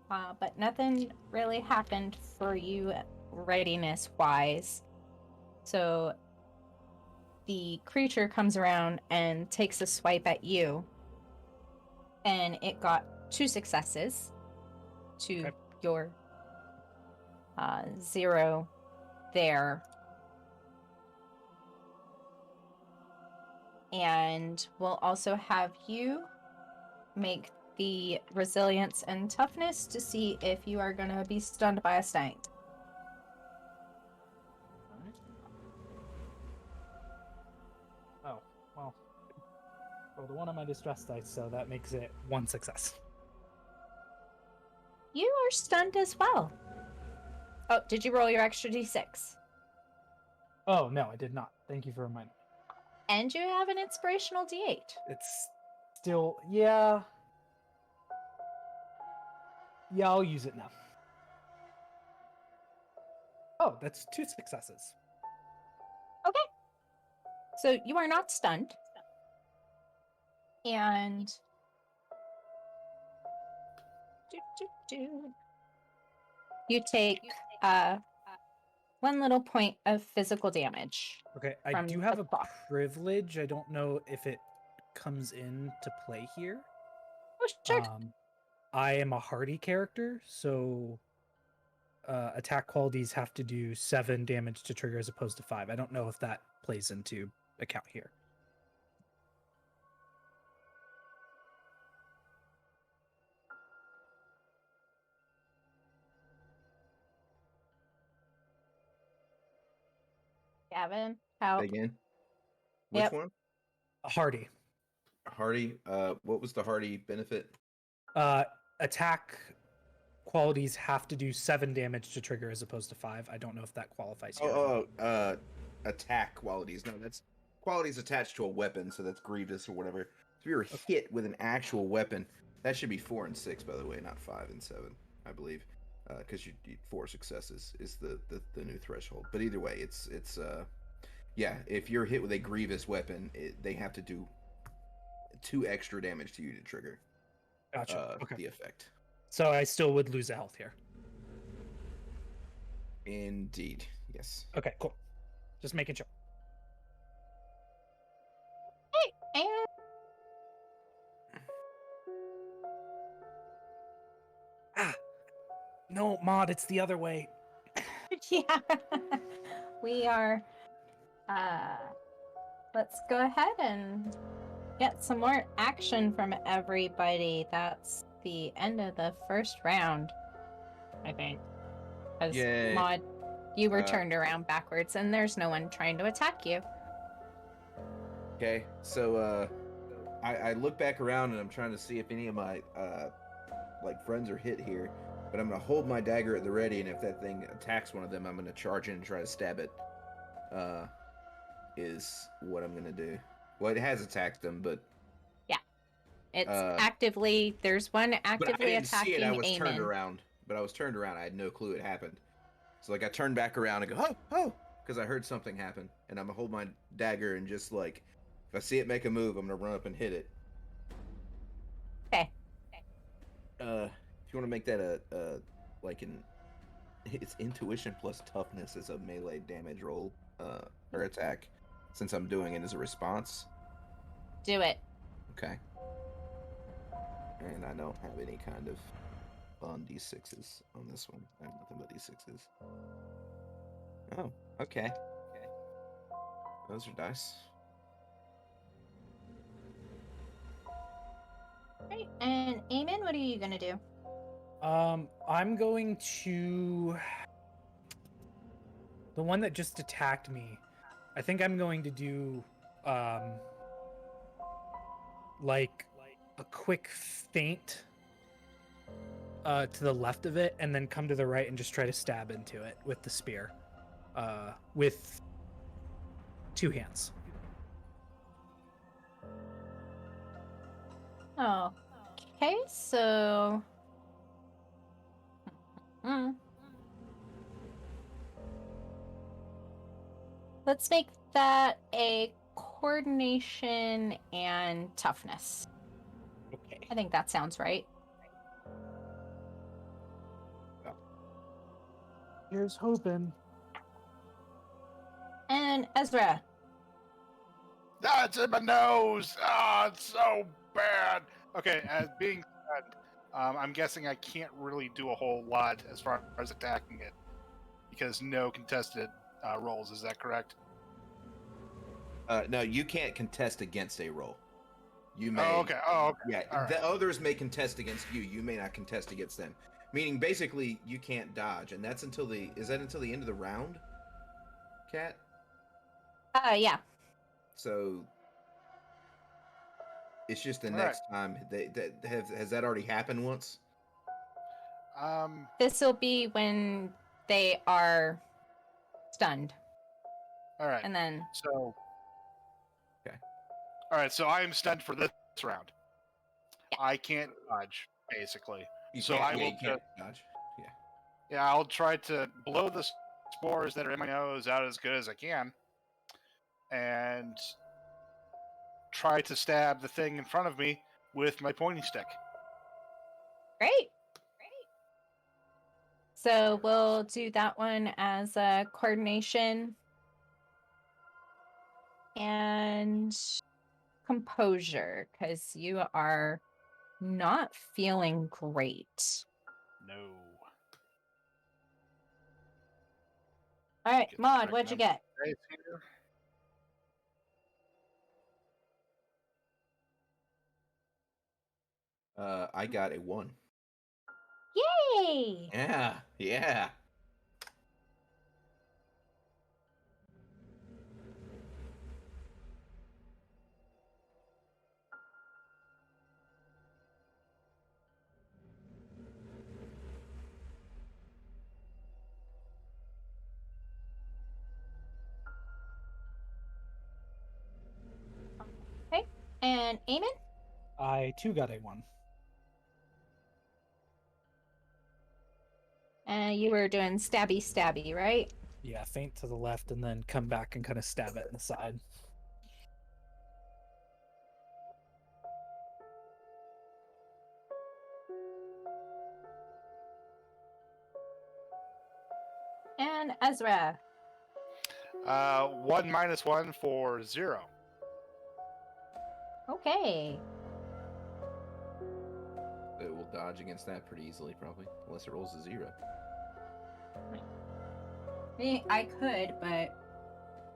but nothing really happened for you readiness wise. So the creature comes around and takes a swipe at you, and it got 2 successes to your 0 there. And we'll also have you make the resilience and toughness to see if you are going to be stunned by a snake. Oh, well. Rolled a 1 on my distress dice, so that makes it 1 success. You are stunned as well. Oh, did you roll your extra d6? Oh, no, I did not. Thank you for reminding me. And you have an inspirational d8. It's still... Yeah, I'll use it now. Oh, that's 2 successes. Okay. So you are not stunned. And... You take 1 little point of physical damage. Okay, I do have a privilege. I don't know if it comes into play here. Oh, sure. I am a hardy character, so attack qualities have to do 7 damage to trigger as opposed to 5. I don't know if that plays into account here. Gavin, how? Again? Which one? A hardy. Hardy. What was the hardy benefit? Attack qualities have to do 7 damage to trigger as opposed to 5. I don't know if that qualifies here. Attack qualities. No, that's qualities attached to a weapon, so that's grievous or whatever. So if you were hit with an actual weapon, that should be 4 and 6, by the way, not 5 and 7, I believe, because you 4 successes is the new threshold. But either way, it's yeah. If you're hit with a grievous weapon, they have to do 2 extra damage to you to trigger. Gotcha. Okay. The effect. So I still would lose a health here. Indeed. Yes. Okay, cool. Just making sure. Hey, and... No, Maud, it's the other way. Yeah. We are... let's go ahead and get some more action from everybody. That's the end of the first round, I think. Because, Maud, you were turned around backwards, and there's no one trying to attack you. Okay, so I look back around and I'm trying to see if any of my friends are hit here, but I'm gonna hold my dagger at the ready, and if that thing attacks one of them, I'm gonna charge in and try to stab it. Is what I'm gonna do. Well, it has attacked them, but yeah, it's actively. There's one actively attacking. See it. I was turned around, but I was turned around. I had no clue it happened. So I turned back around and go, oh, because I heard something happen, and I'm gonna hold my dagger and just if I see it make a move, I'm gonna run up and hit it. Okay. If you want to make that it's intuition plus toughness as a melee damage roll or attack, since I'm doing it as a response. Do it. Okay. And I don't have any kind of fun d6s on this one. I have nothing but d6s. Oh, okay. Those are dice. Right, and Eamon, what are you gonna do? I'm going to... The one that just attacked me, I think I'm going to do, a quick feint to the left of it, and then come to the right and just try to stab into it with the spear. With 2 hands. Oh, okay, so... Let's make that a coordination and toughness. Okay. I think that sounds right. Here's hoping. And Ezra. Ah, it's in my nose. Ah, it's so bad. Okay, as being said, I'm guessing I can't really do a whole lot as far as attacking it because no contested rolls. Is that correct? No, you can't contest against a roll. You may. Oh, okay. Oh, okay. Yeah, All right. the others may contest against you. You may not contest against them. Meaning, basically, you can't dodge, and that's until the. Is that until the end of the round, Cat? Yeah. So it's just the All next time. Has that already happened once? This will be when they are stunned. All right. And then. So. Okay. All right. So I am stunned for this round. Yeah. I can't dodge, basically. You so can't, I will. you can't dodge. Yeah. Yeah, I'll try to blow the spores that are in my nose out as good as I can, and try to stab the thing in front of me with my pointy stick. Great. So we'll do that one as a coordination and composure, because you are not feeling great. No. All right, Get the Maud, correct what'd you number get? of dice here. I got a 1. Yay! Yeah. Yeah. Okay, and Eamon? I too got a 1. And you were doing stabby, right? Yeah, feint to the left and then come back and kind of stab it in the side. And Ezra. 1 minus 1 for 0. Okay. It will dodge against that pretty easily, probably, unless it rolls a 0. I could, but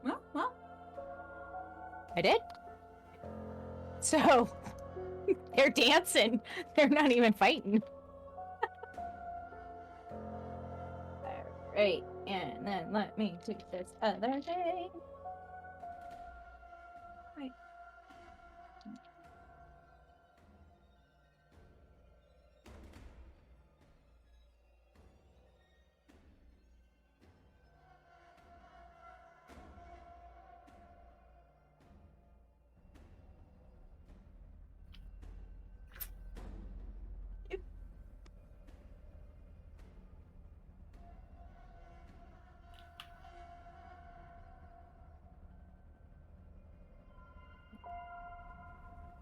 well, I did. So they're dancing. They're not even fighting. All right, and then let me do this other thing. Right.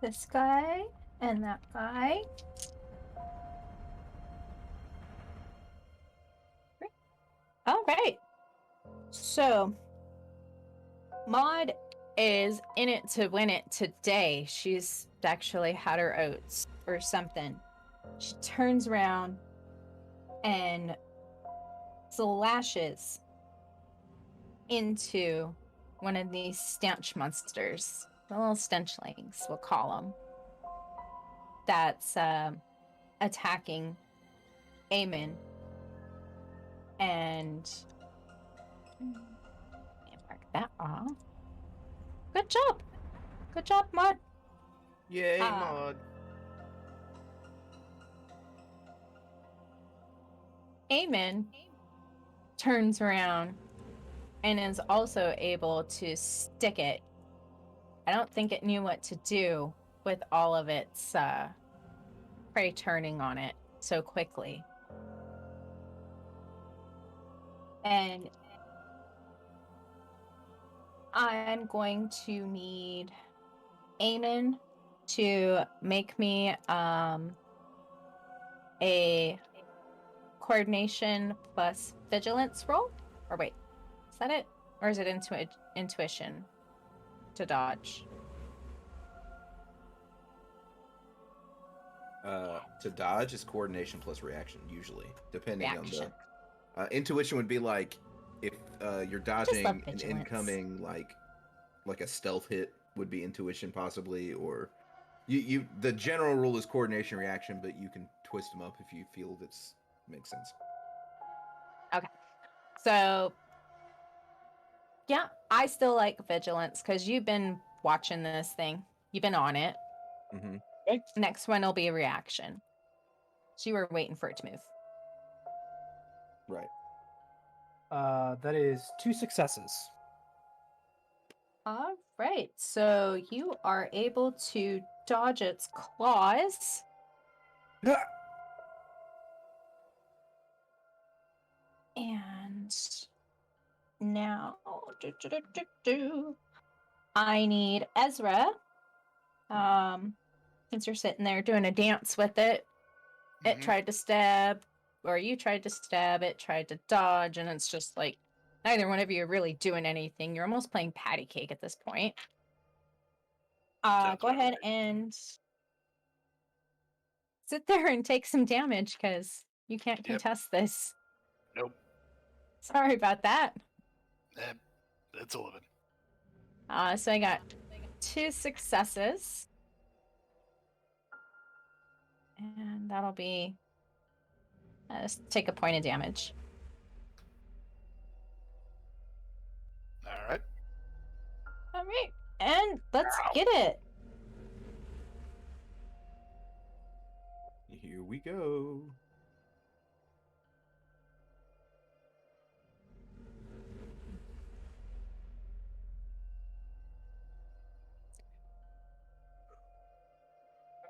This guy and that guy. All right. So, Maud is in it to win it today. She's actually had her oats or something. She turns around and slashes into one of these stench monsters. The little stenchlings, we'll call them. That's attacking Eamon. And mark that off. Good job. Good job, Maud. Yay, Maud. Eamon turns around and is also able to stick it. I don't think it knew what to do with all of its prey turning on it so quickly. And I'm going to need Eamon to make me a coordination plus vigilance roll. Or wait, is that it? Or is it intuition to dodge? To dodge is coordination plus reaction, usually, depending Reaction. on the intuition would be like if you're dodging love an vigilance. incoming like a stealth hit would be intuition possibly, or you the general rule is coordination reaction, but you can twist them up if you feel that's makes sense. Okay. So, yeah, I still like vigilance because you've been watching this thing. You've been on it. Mm-hmm. Okay. Next one will be a reaction. So you were waiting for it to move. Right. That is 2 successes. All right. So you are able to dodge its claws. And now, I need Ezra. Since you're sitting there doing a dance with it, it tried to stab, or you tried to stab, it tried to dodge, and it's just like neither one of you are really doing anything. You're almost playing patty cake at this point. Go ahead and sit there and take some damage because you can't contest this. Nope. Sorry about that. That's a living. So I got 2 successes. And that'll be... just take a point of damage. All right. All right. And let's get it. Here we go.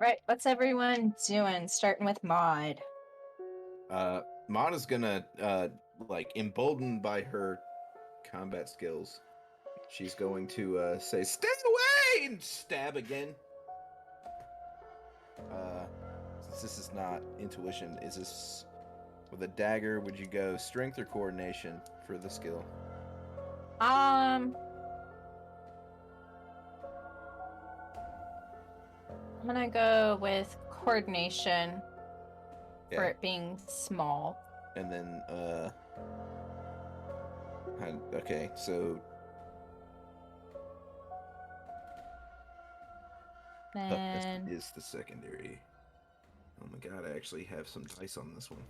Right, what's everyone doing? Starting with Maud. Maud is gonna like emboldened by her combat skills. She's going to say, "Stay away!" and stab again. Since this is not intuition, is this with a dagger? Would you go strength or coordination for the skill? I'm gonna go with coordination for it being small. And then okay, so Then is the secondary. Oh my god, I actually have some dice on this one.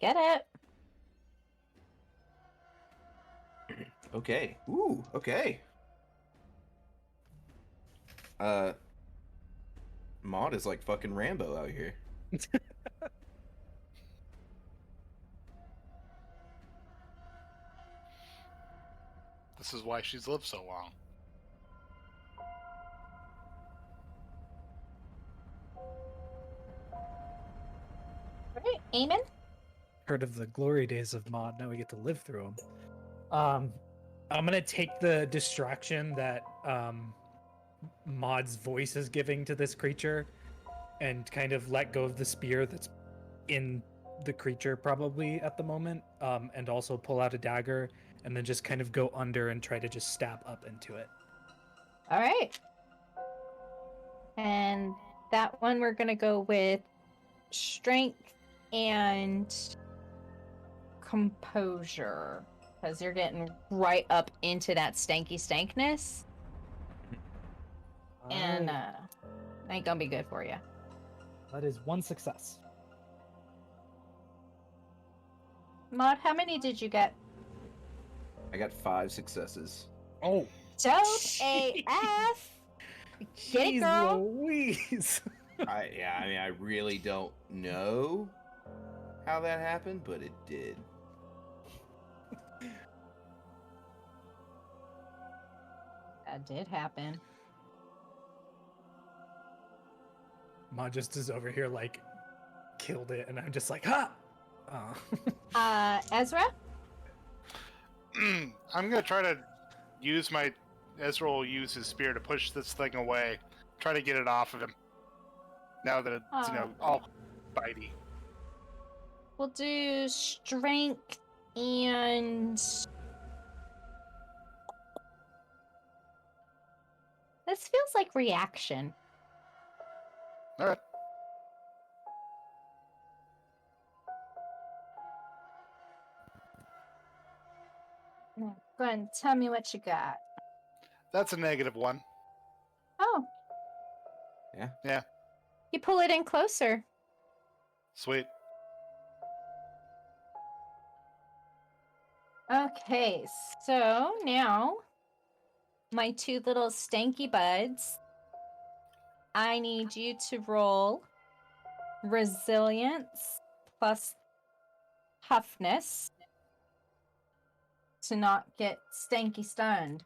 get it. Okay. Ooh, okay. Maud is like fucking Rambo out here. This is why she's lived so long. All right, Eamon. Heard of the glory days of Maud. Now we get to live through them. I'm gonna take the distraction that Maud's voice is giving to this creature, and kind of let go of the spear that's in the creature probably at the moment, and also pull out a dagger, and then just kind of go under and try to just stab up into it. All right. And that one we're gonna go with strength and composure, because you're getting right up into that stanky stankness. And ain't gonna be good for you. That is 1 success. Maud, how many did you get? I got 5 successes. Oh, Dope AF. Get it, girl. Louise. I really don't know how that happened, but it did. That did happen. Ma just is over here like killed it, and I'm just like, ha! Ezra? I'm gonna try to use my... Ezra will use his spear to push this thing away. Try to get it off of him. Now that it's, all bitey. We'll do strength and... This feels like reaction. All right. Go ahead and tell me what you got. That's a -1. Oh. Yeah. Yeah. You pull it in closer. Sweet. Okay, so now my two little stanky buds, I need you to roll resilience plus toughness to not get stanky stunned.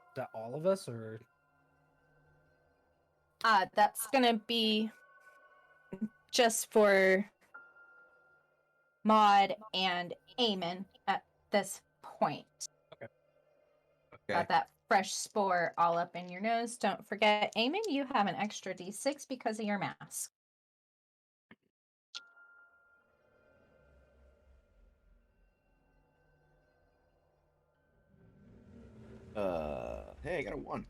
Is that all of us, or? That's gonna be just for Maud and Eamon at this point. Okay. Got that fresh spore all up in your nose. Don't forget, Eamon, you have an extra D6 because of your mask. Hey, I got a 1.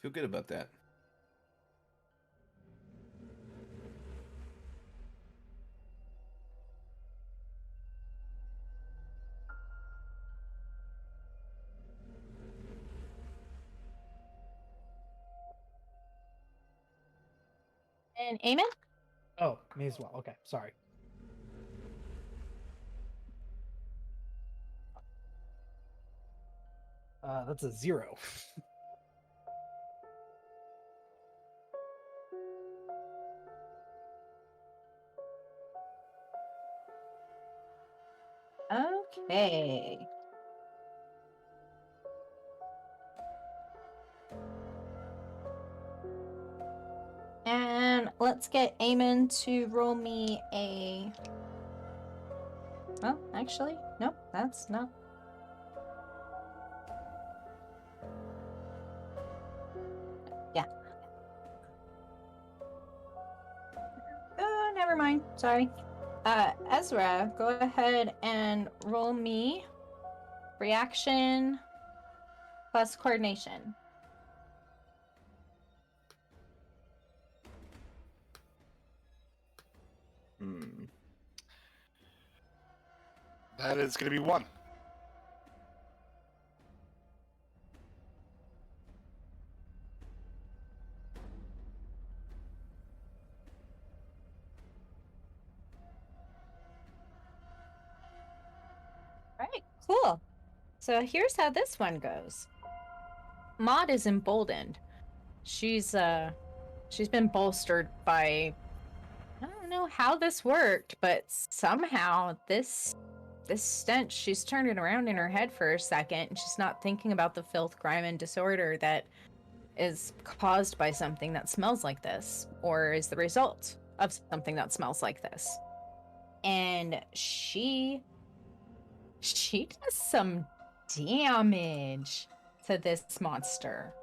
Feel good about that. And Eamon? Oh, me as well. Okay, sorry. That's a 0. Okay. And let's get Eamon to roll me a... Well, actually, nope, that's not... Yeah. Oh, never mind. Sorry. Ezra, go ahead and roll me reaction plus coordination. That is going to be 1. All right, cool. So here's how this one goes. Maud is emboldened. She's been bolstered by, I don't know how this worked, but somehow this stench, she's turned it around in her head for a second, and she's not thinking about the filth, grime, and disorder that is caused by something that smells like this, or is the result of something that smells like this. And she does some damage to this monster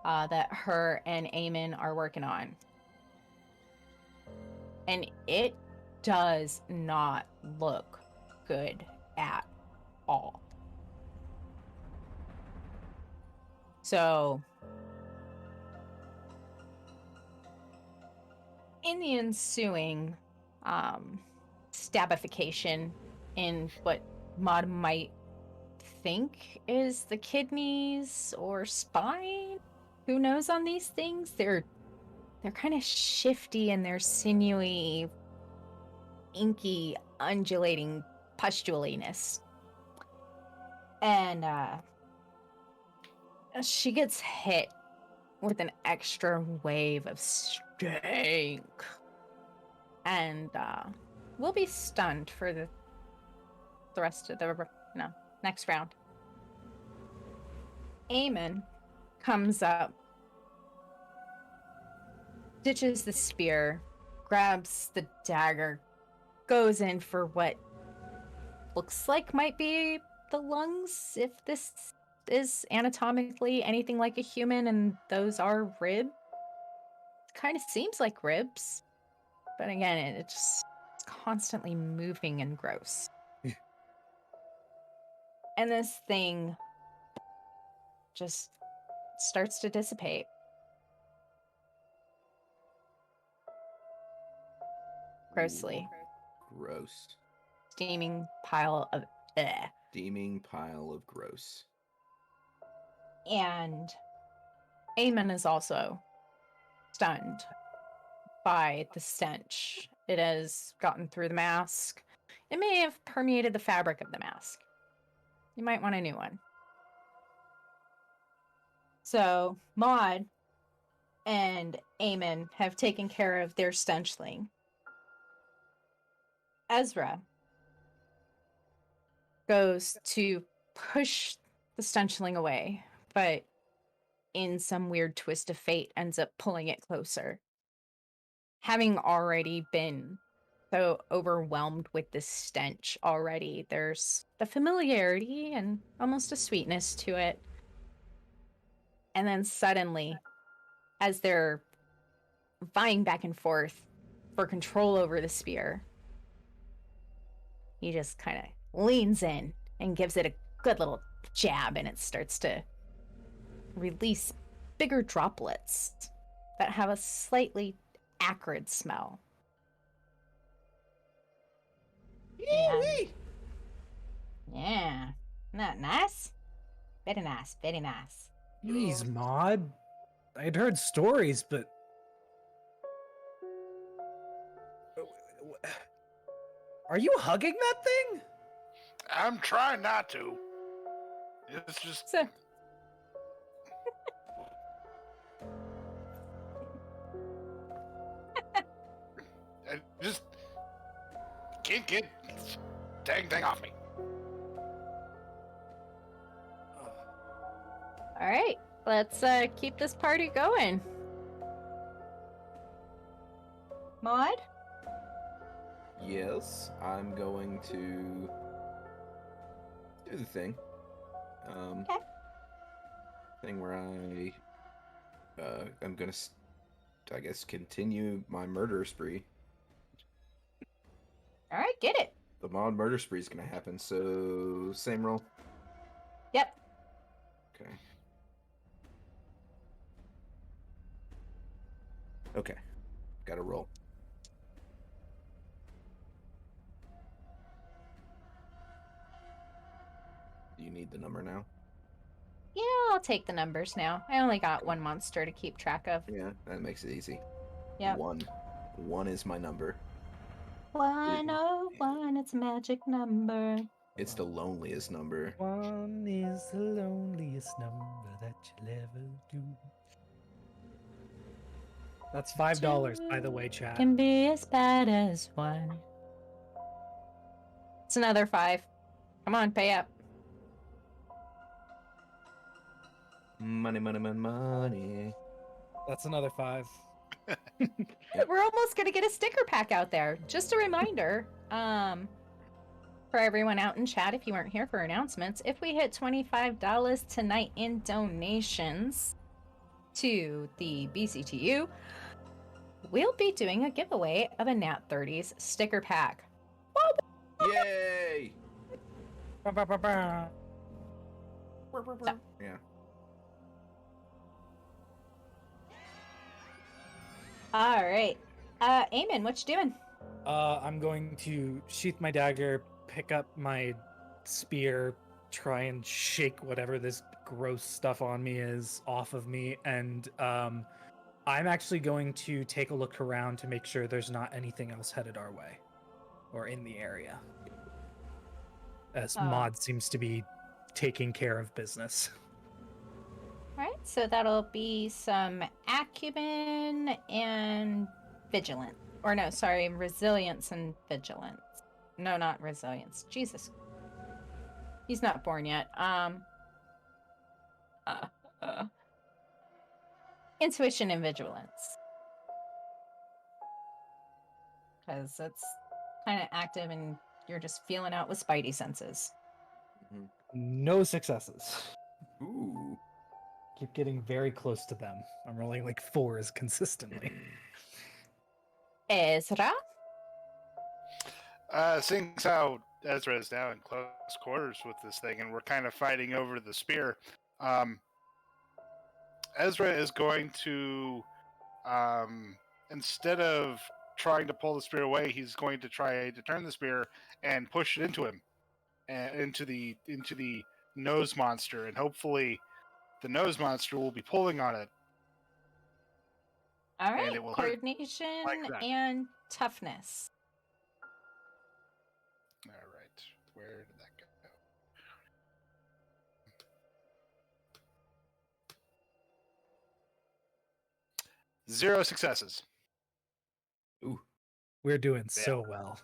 that her and Eamon are working on. And it does not look good at all. So, in the ensuing stabification in what Maud might think is the kidneys or spine, who knows on these things? They're kind of shifty and they're sinewy, inky, undulating pustuliness. And she gets hit with an extra wave of stank. And we'll be stunned for the rest of the next round. Eamon comes up, ditches the spear, grabs the dagger, goes in for what looks like might be the lungs, if this is anatomically anything like a human and those are ribs. It kind of seems like ribs, but again, it's constantly moving and gross. And this thing just starts to dissipate. Grossly. Gross. Steaming pile of Steaming pile of gross. And Eamon is also stunned by the stench. It has gotten through the mask. It may have permeated the fabric of the mask. You might want a new one. So Maud and Eamon have taken care of their stenchling. Ezra goes to push the stenchling away, but in some weird twist of fate ends up pulling it closer. Having already been so overwhelmed with this stench already, there's a familiarity and almost a sweetness to it. And then suddenly, as they're vying back and forth for control over the spear, he just kind of leans in and gives it a good little jab, and it starts to release bigger droplets that have a slightly acrid smell. And, yeah, isn't that nice? Very nice, very nice. Jeez, Maud. I'd heard stories, but... Are you hugging that thing? I'm trying not to. It's just... So, I just can't get dang thing off me. all right, let's keep this party going. Maud? Yes, I'm going to do the thing. Okay. Thing where I'm gonna, I guess, continue my murder spree. All right, get it. The Maud murder spree is gonna happen. So same roll. Yep. Okay. Okay. Got to roll. Do you need the number now? Yeah, I'll take the numbers now. I only got one monster to keep track of. Yeah, that makes it easy. Yeah. 1. 1 is my number. 101, it's a magic number. It's the loneliest number. 1 is the loneliest number that you'll ever do. That's $5, by the way, chat. Can be as bad as 1. It's another 5. Come on, pay up. Money, money, money, money. That's another 5. Yep. We're almost gonna get a sticker pack out there. Just a reminder, for everyone out in chat, if you weren't here for announcements, if we hit $25 tonight in donations to the BCTU, we'll be doing a giveaway of a Nat 30s sticker pack. Yay! Ba-ba-ba-ba. So, Yeah. all right. Eamon, what you doing? I'm going to sheath my dagger, pick up my spear, try and shake whatever this gross stuff on me is off of me, and I'm actually going to take a look around to make sure there's not anything else headed our way or in the area, as Maud seems to be taking care of business. All right, so that'll be some acumen and vigilance. Or no, sorry, resilience and vigilance. No, not resilience. Jesus. He's not born yet. Intuition and vigilance. Because it's kind of active and you're just feeling out with spidey senses. Mhm. No successes. Ooh. Keep getting very close to them. I'm rolling like 4s consistently. Ezra? Seeing how Ezra is now in close quarters with this thing, and we're kind of fighting over the spear, Ezra is going to, instead of trying to pull the spear away, he's going to try to turn the spear and push it into him, and into the nose monster, and hopefully the nose monster will be pulling on it. All right, and it will hurt coordination like that. and toughness. All right, where did that go? Zero successes. Ooh. We're doing so well.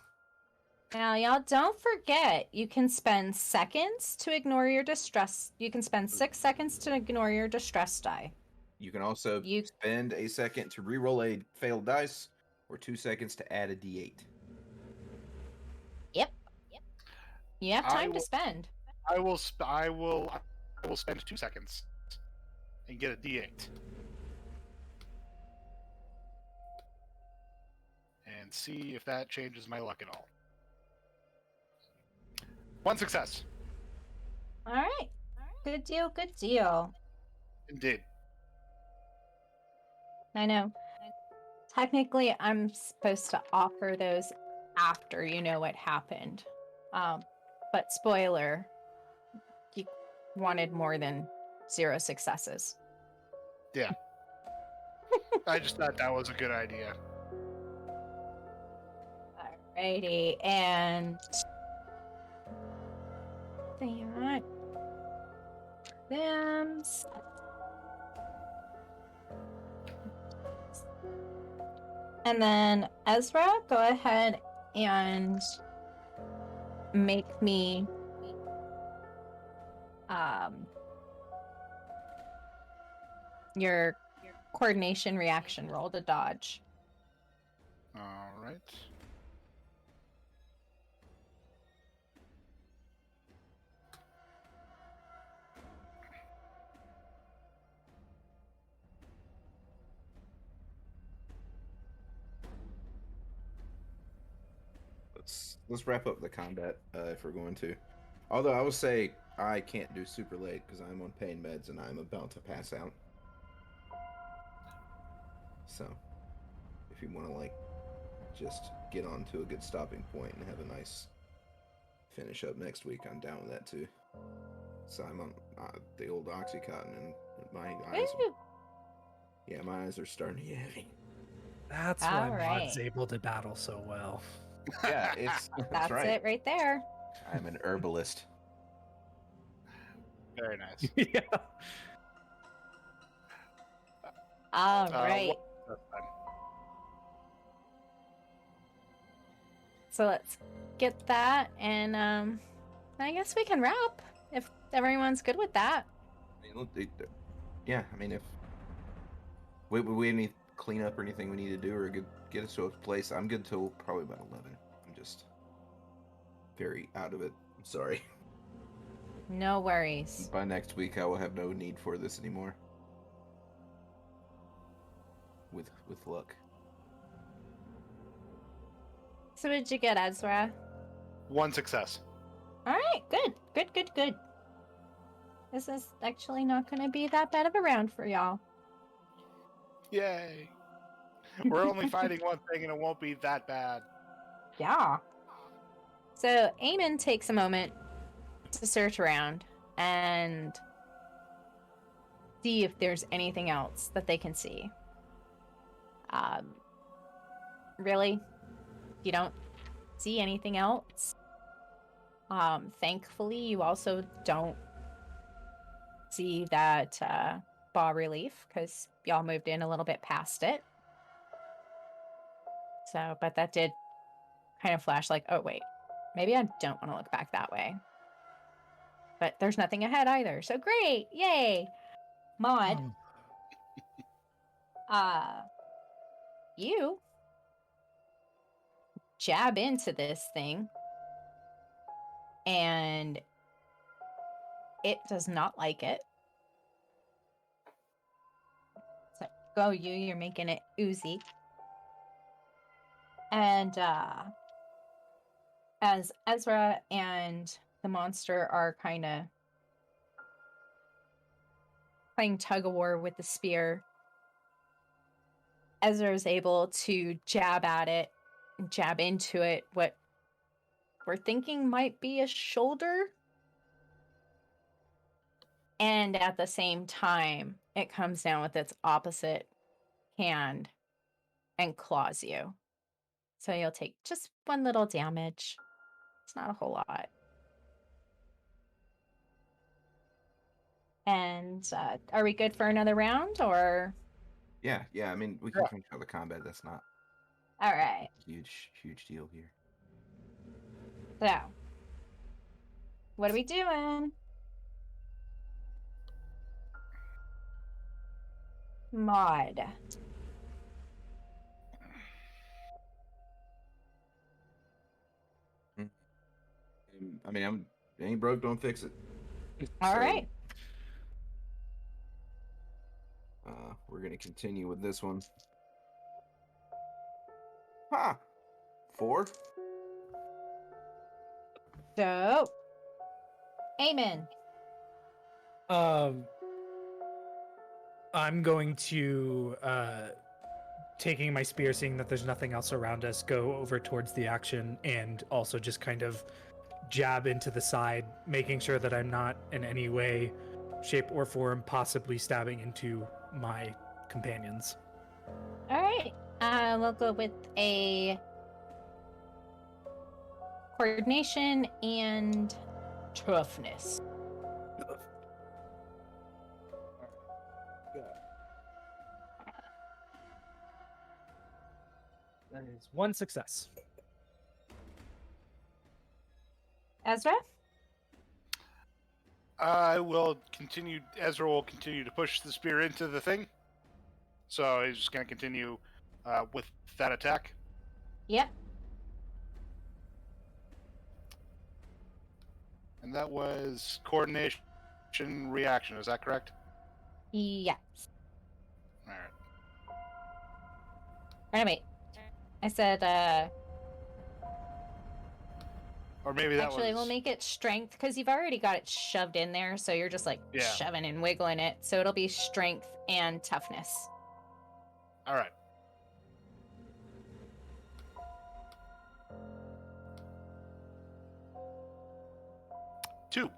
Now, y'all don't forget, you can spend seconds to ignore your distress. You can spend 6 seconds to ignore your distress die. You can also spend a second to re-roll a failed dice, or 2 seconds to add a d8. Yep. You have time to spend. I will spend 2 seconds and get a d8. And see if that changes my luck at all. 1 success. All right. Good deal, good deal. Indeed. I know. Technically, I'm supposed to offer those after you know what happened. But spoiler, you wanted more than 0 successes. Yeah. I just thought that was a good idea. Alrighty, and that them. And then Ezra, go ahead and make me your coordination reaction roll to dodge. All right. Let's wrap up the combat if we're going to. Although I will say I can't do super late because I'm on pain meds and I'm about to pass out. So if you want to just get on to a good stopping point and have a nice finish up next week, I'm down with that too. So I'm on the old Oxycontin and my eyes. Yeah, my eyes are starting to get heavy. That's why Maud's able to battle so well. Yeah, that's right. It right there. I'm an herbalist. Very nice. Yeah. All right. So let's get that, and I guess we can wrap if everyone's good with that. Yeah, I mean, if we have any cleanup or anything we need to do or get us to a place, I'm good till probably about 11. I'm just very out of it. I'm sorry. No worries. By next week, I will have no need for this anymore. With luck. So what did you get, Ezra? 1 success. All right, good. This is actually not going to be that bad of a round for y'all. Yay. We're only fighting one thing and it won't be that bad. Yeah. So Eamon takes a moment to search around and see if there's anything else that they can see. Really? You don't see anything else? Thankfully, you also don't see that bas relief because y'all moved in a little bit past it. So, but that did kind of flash like, oh, wait, maybe I don't want to look back that way. But there's nothing ahead either. So great. Yay. Maud. You jab into this thing and it does not like it. So go you're making it oozy. And as Ezra and the monster are kind of playing tug of war with the spear, Ezra is able to jab at it, jab into it, what we're thinking might be a shoulder. And at the same time, it comes down with its opposite hand and claws you. So you'll take just one little damage. It's not a whole lot. And are we good for another round, or? Yeah. I mean, we can finish out the combat. That's not All right. a huge deal here. So, what are we doing? Mod. I mean, ain't broke, don't fix it. All right. We're gonna continue with this one. Ha! 4. Dope. Amen. I'm going to, taking my spear, seeing that there's nothing else around us, go over towards the action and also just kind of jab into the side, making sure that I'm not in any way, shape, or form possibly stabbing into my companions. All right. We'll go with a coordination and toughness. That is 1 success. Ezra? Ezra will continue to push the spear into the thing. So he's just going to continue with that attack. Yep. And that was coordination reaction, is that correct? Yes. All right. Wait. I said, or maybe that actually, we'll make it strength, because you've already got it shoved in there, so you're just, like, shoving and wiggling it. So it'll be strength and toughness. All right. Two.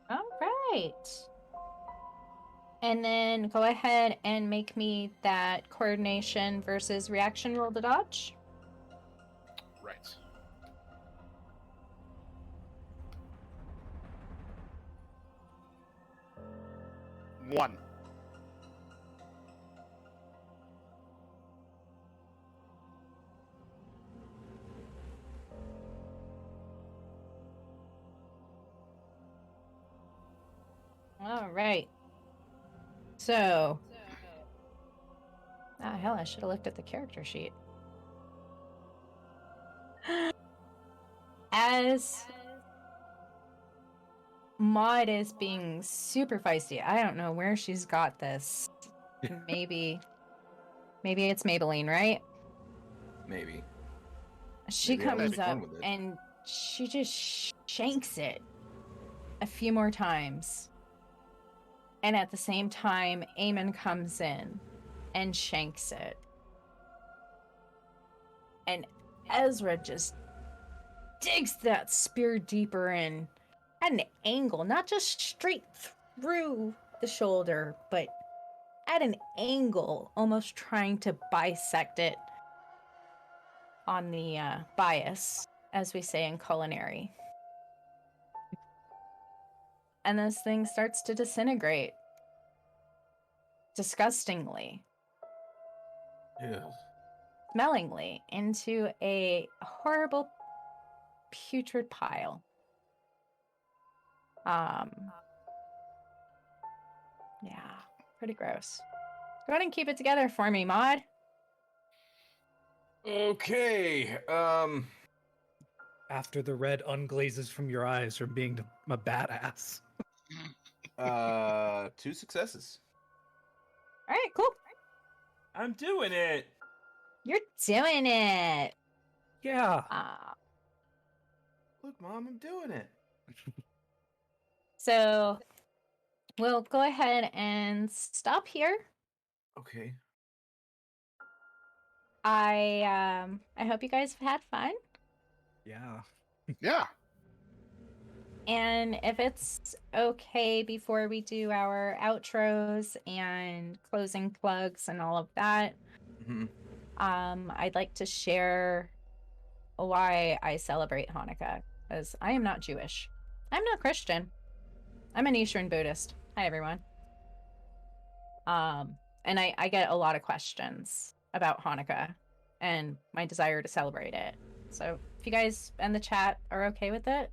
All right. And then go ahead and make me that coordination versus reaction roll to dodge. Right. One. All right. So, hell, I should have looked at the character sheet. As Maud is being super feisty, I don't know where she's got this. Maybe it's Maybelline, right? Maybe. She Maybe comes up and she just shanks it a few more times. And at the same time, Eamon comes in and shanks it. And Ezra just digs that spear deeper in at an angle, not just straight through the shoulder, but at an angle, almost trying to bisect it on the bias, as we say in culinary. And this thing starts to disintegrate. Disgustingly. Yeah. Smellingly into a horrible putrid pile. Yeah, pretty gross. Go ahead and keep it together for me, Maud. Okay. After the red unglazes from your eyes from being a badass. 2 successes. All right, cool. I'm doing it. You're doing it. Yeah. Look, Mom, I'm doing it. So we'll go ahead and stop here. Okay. I hope you guys have had fun. Yeah. Yeah. And if it's okay, before we do our outros and closing plugs and all of that, Mm-hmm. I'd like to share why I celebrate Hanukkah, because I am not Jewish. I'm not Christian. I'm an Eastern Buddhist. Hi, everyone. And I get a lot of questions about Hanukkah and my desire to celebrate it. So if you guys in the chat are okay with it,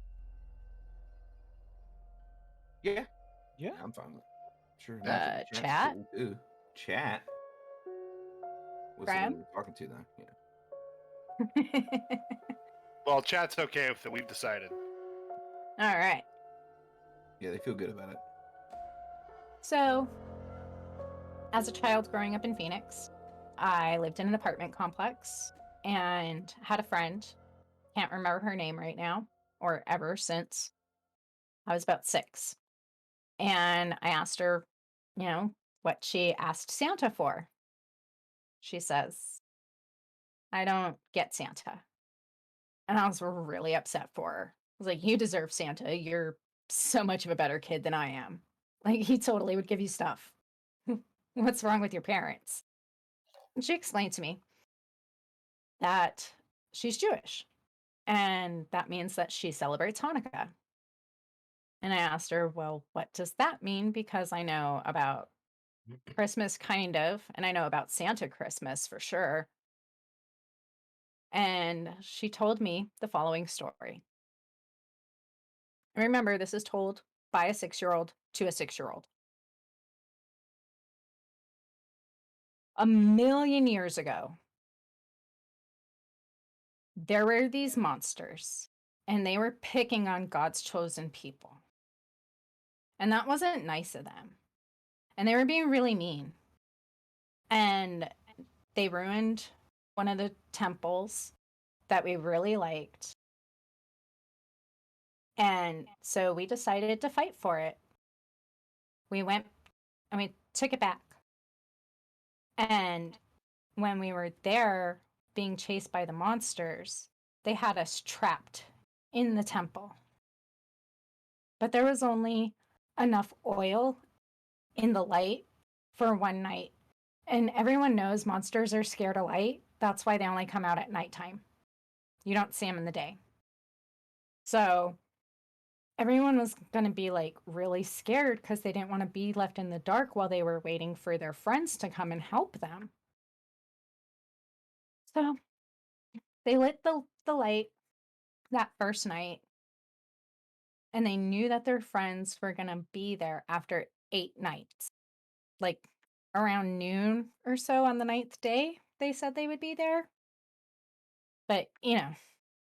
Yeah. Yeah. I'm fine with it. Sure. chat? Cool too. Chat? What's Graham? anyone talking to then? Yeah. Well, chat's okay with it. We've decided. All right. Yeah, they feel good about it. So, as a child growing up in Phoenix, I lived in an apartment complex and had a friend. Can't remember her name right now or ever since I was about 6. And I asked her, what she asked Santa for. She says, I don't get Santa. And I was really upset for her. I was like, you deserve Santa. You're so much of a better kid than I am. Like, he totally would give you stuff. What's wrong with your parents? And she explained to me that she's Jewish. And that means that she celebrates Hanukkah. And I asked her, well, what does that mean? Because I know about Christmas, kind of, and I know about Santa Christmas for sure. And she told me the following story. And remember, this is told by a 6-year-old to a 6-year-old. A million years ago, there were these monsters, and they were picking on God's chosen people. And that wasn't nice of them. And they were being really mean. And they ruined one of the temples that we really liked. And so we decided to fight for it. We went and we took it back. And when we were there being chased by the monsters, they had us trapped in the temple. But there was only enough oil in the light for one night. And everyone knows monsters are scared of light. That's why they only come out at nighttime. You don't see them in the day. So everyone was going to be like really scared because they didn't want to be left in the dark while they were waiting for their friends to come and help them. So they lit the light that first night, and they knew that their friends were going to be there after 8 nights. Like around noon or so on the 9th day, they said they would be there. But,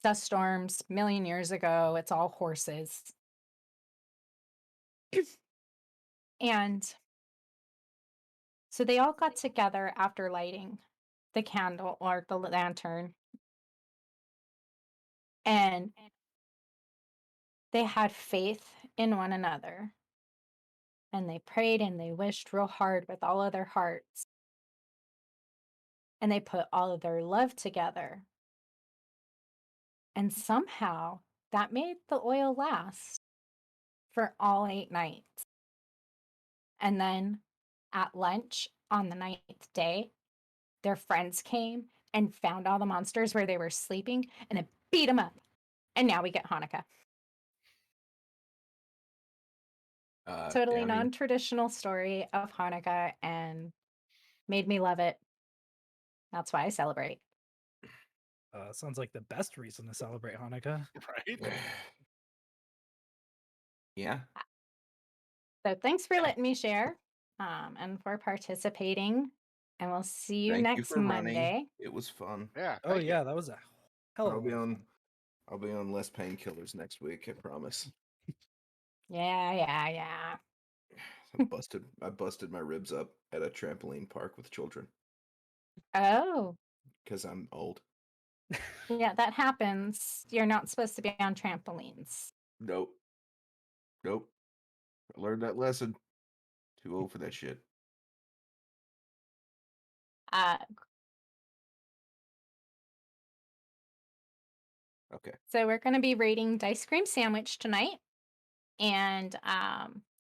dust storms, million years ago, it's all horses. And so they all got together after lighting the candle or the lantern. And they had faith in one another. And they prayed and they wished real hard with all of their hearts. And they put all of their love together. And somehow that made the oil last for all 8 nights. And then at lunch on the 9th day, their friends came and found all the monsters where they were sleeping and then beat them up. And now we get Hanukkah. Totally non-traditional story of Hanukkah, and made me love it. That's why I celebrate. Sounds like the best reason to celebrate Hanukkah. Right? Yeah. So thanks for letting me share, and for participating. And we'll see you Thank you next for Monday. Running. It was fun. Yeah. Oh yeah, that was a hell of a fun. I'll be on less painkillers next week, I promise. Yeah. I busted my ribs up at a trampoline park with children. Oh. Because I'm old. Yeah, that happens. You're not supposed to be on trampolines. Nope. Nope. I learned that lesson. Too old for that shit. Okay. So we're going to be rating Dice Cream Sandwich tonight. And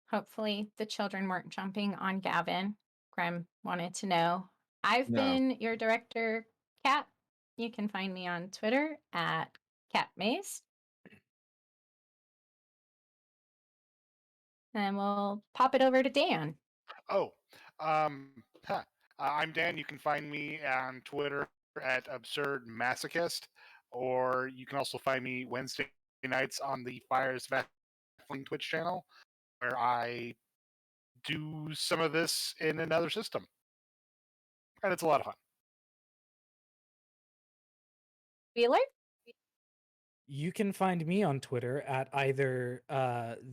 hopefully the children weren't jumping on Gavin. Graham wanted to know. I've been your director, Kat. You can find me on Twitter at Kat Maze. And we'll pop it over to Dan. I'm Dan. You can find me on Twitter at Absurd Masochist, or you can also find me Wednesday nights on the Fires Vaseline Twitch channel, where I do some of this in another system, and it's a lot of fun. Wheeler? You can find me on Twitter at either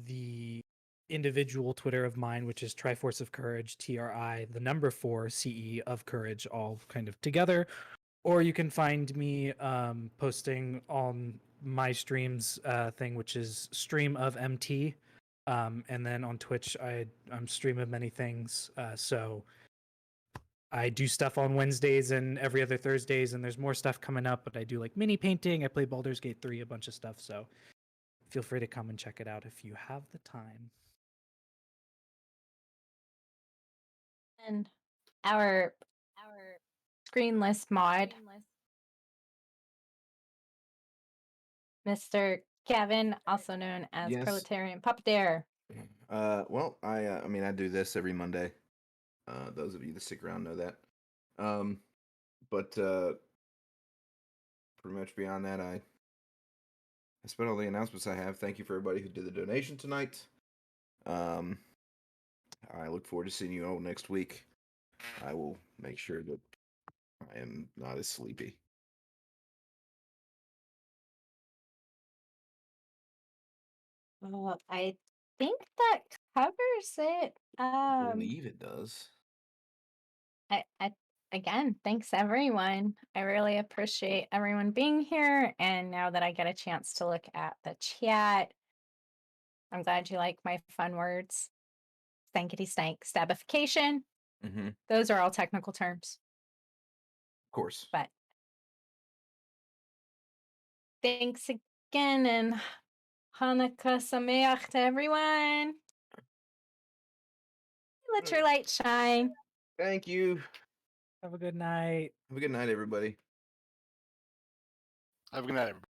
the individual Twitter of mine, which is Triforce of Courage, TRI, the number 4 CE of Courage, all kind of together. Or you can find me posting on my streams thing, which is Stream of MT. And then on Twitch, I'm Stream of Many Things. So I do stuff on Wednesdays and every other Thursdays, and there's more stuff coming up, but I do like mini painting. I play Baldur's Gate 3, a bunch of stuff. So feel free to come and check it out if you have the time. And our screenless mod, Mr. Kevin, also known as Proletarian Puppeteer. Well, I mean, I do this every Monday. Those of you that stick around know that. But pretty much beyond that, I spent all the announcements I have. Thank you for everybody who did the donation tonight. I look forward to seeing you all next week. I will make sure that I am not as sleepy. I think that covers it. I believe it does. Again, thanks everyone. I really appreciate everyone being here. And now that I get a chance to look at the chat, I'm glad you like my fun words. Stankety stank, stabification. Mm-hmm. Those are all technical terms. Of course. But thanks again, and Hanukkah Sameach to everyone. Let your light shine. Thank you. Have a good night. Have a good night, everybody. Have a good night, everybody.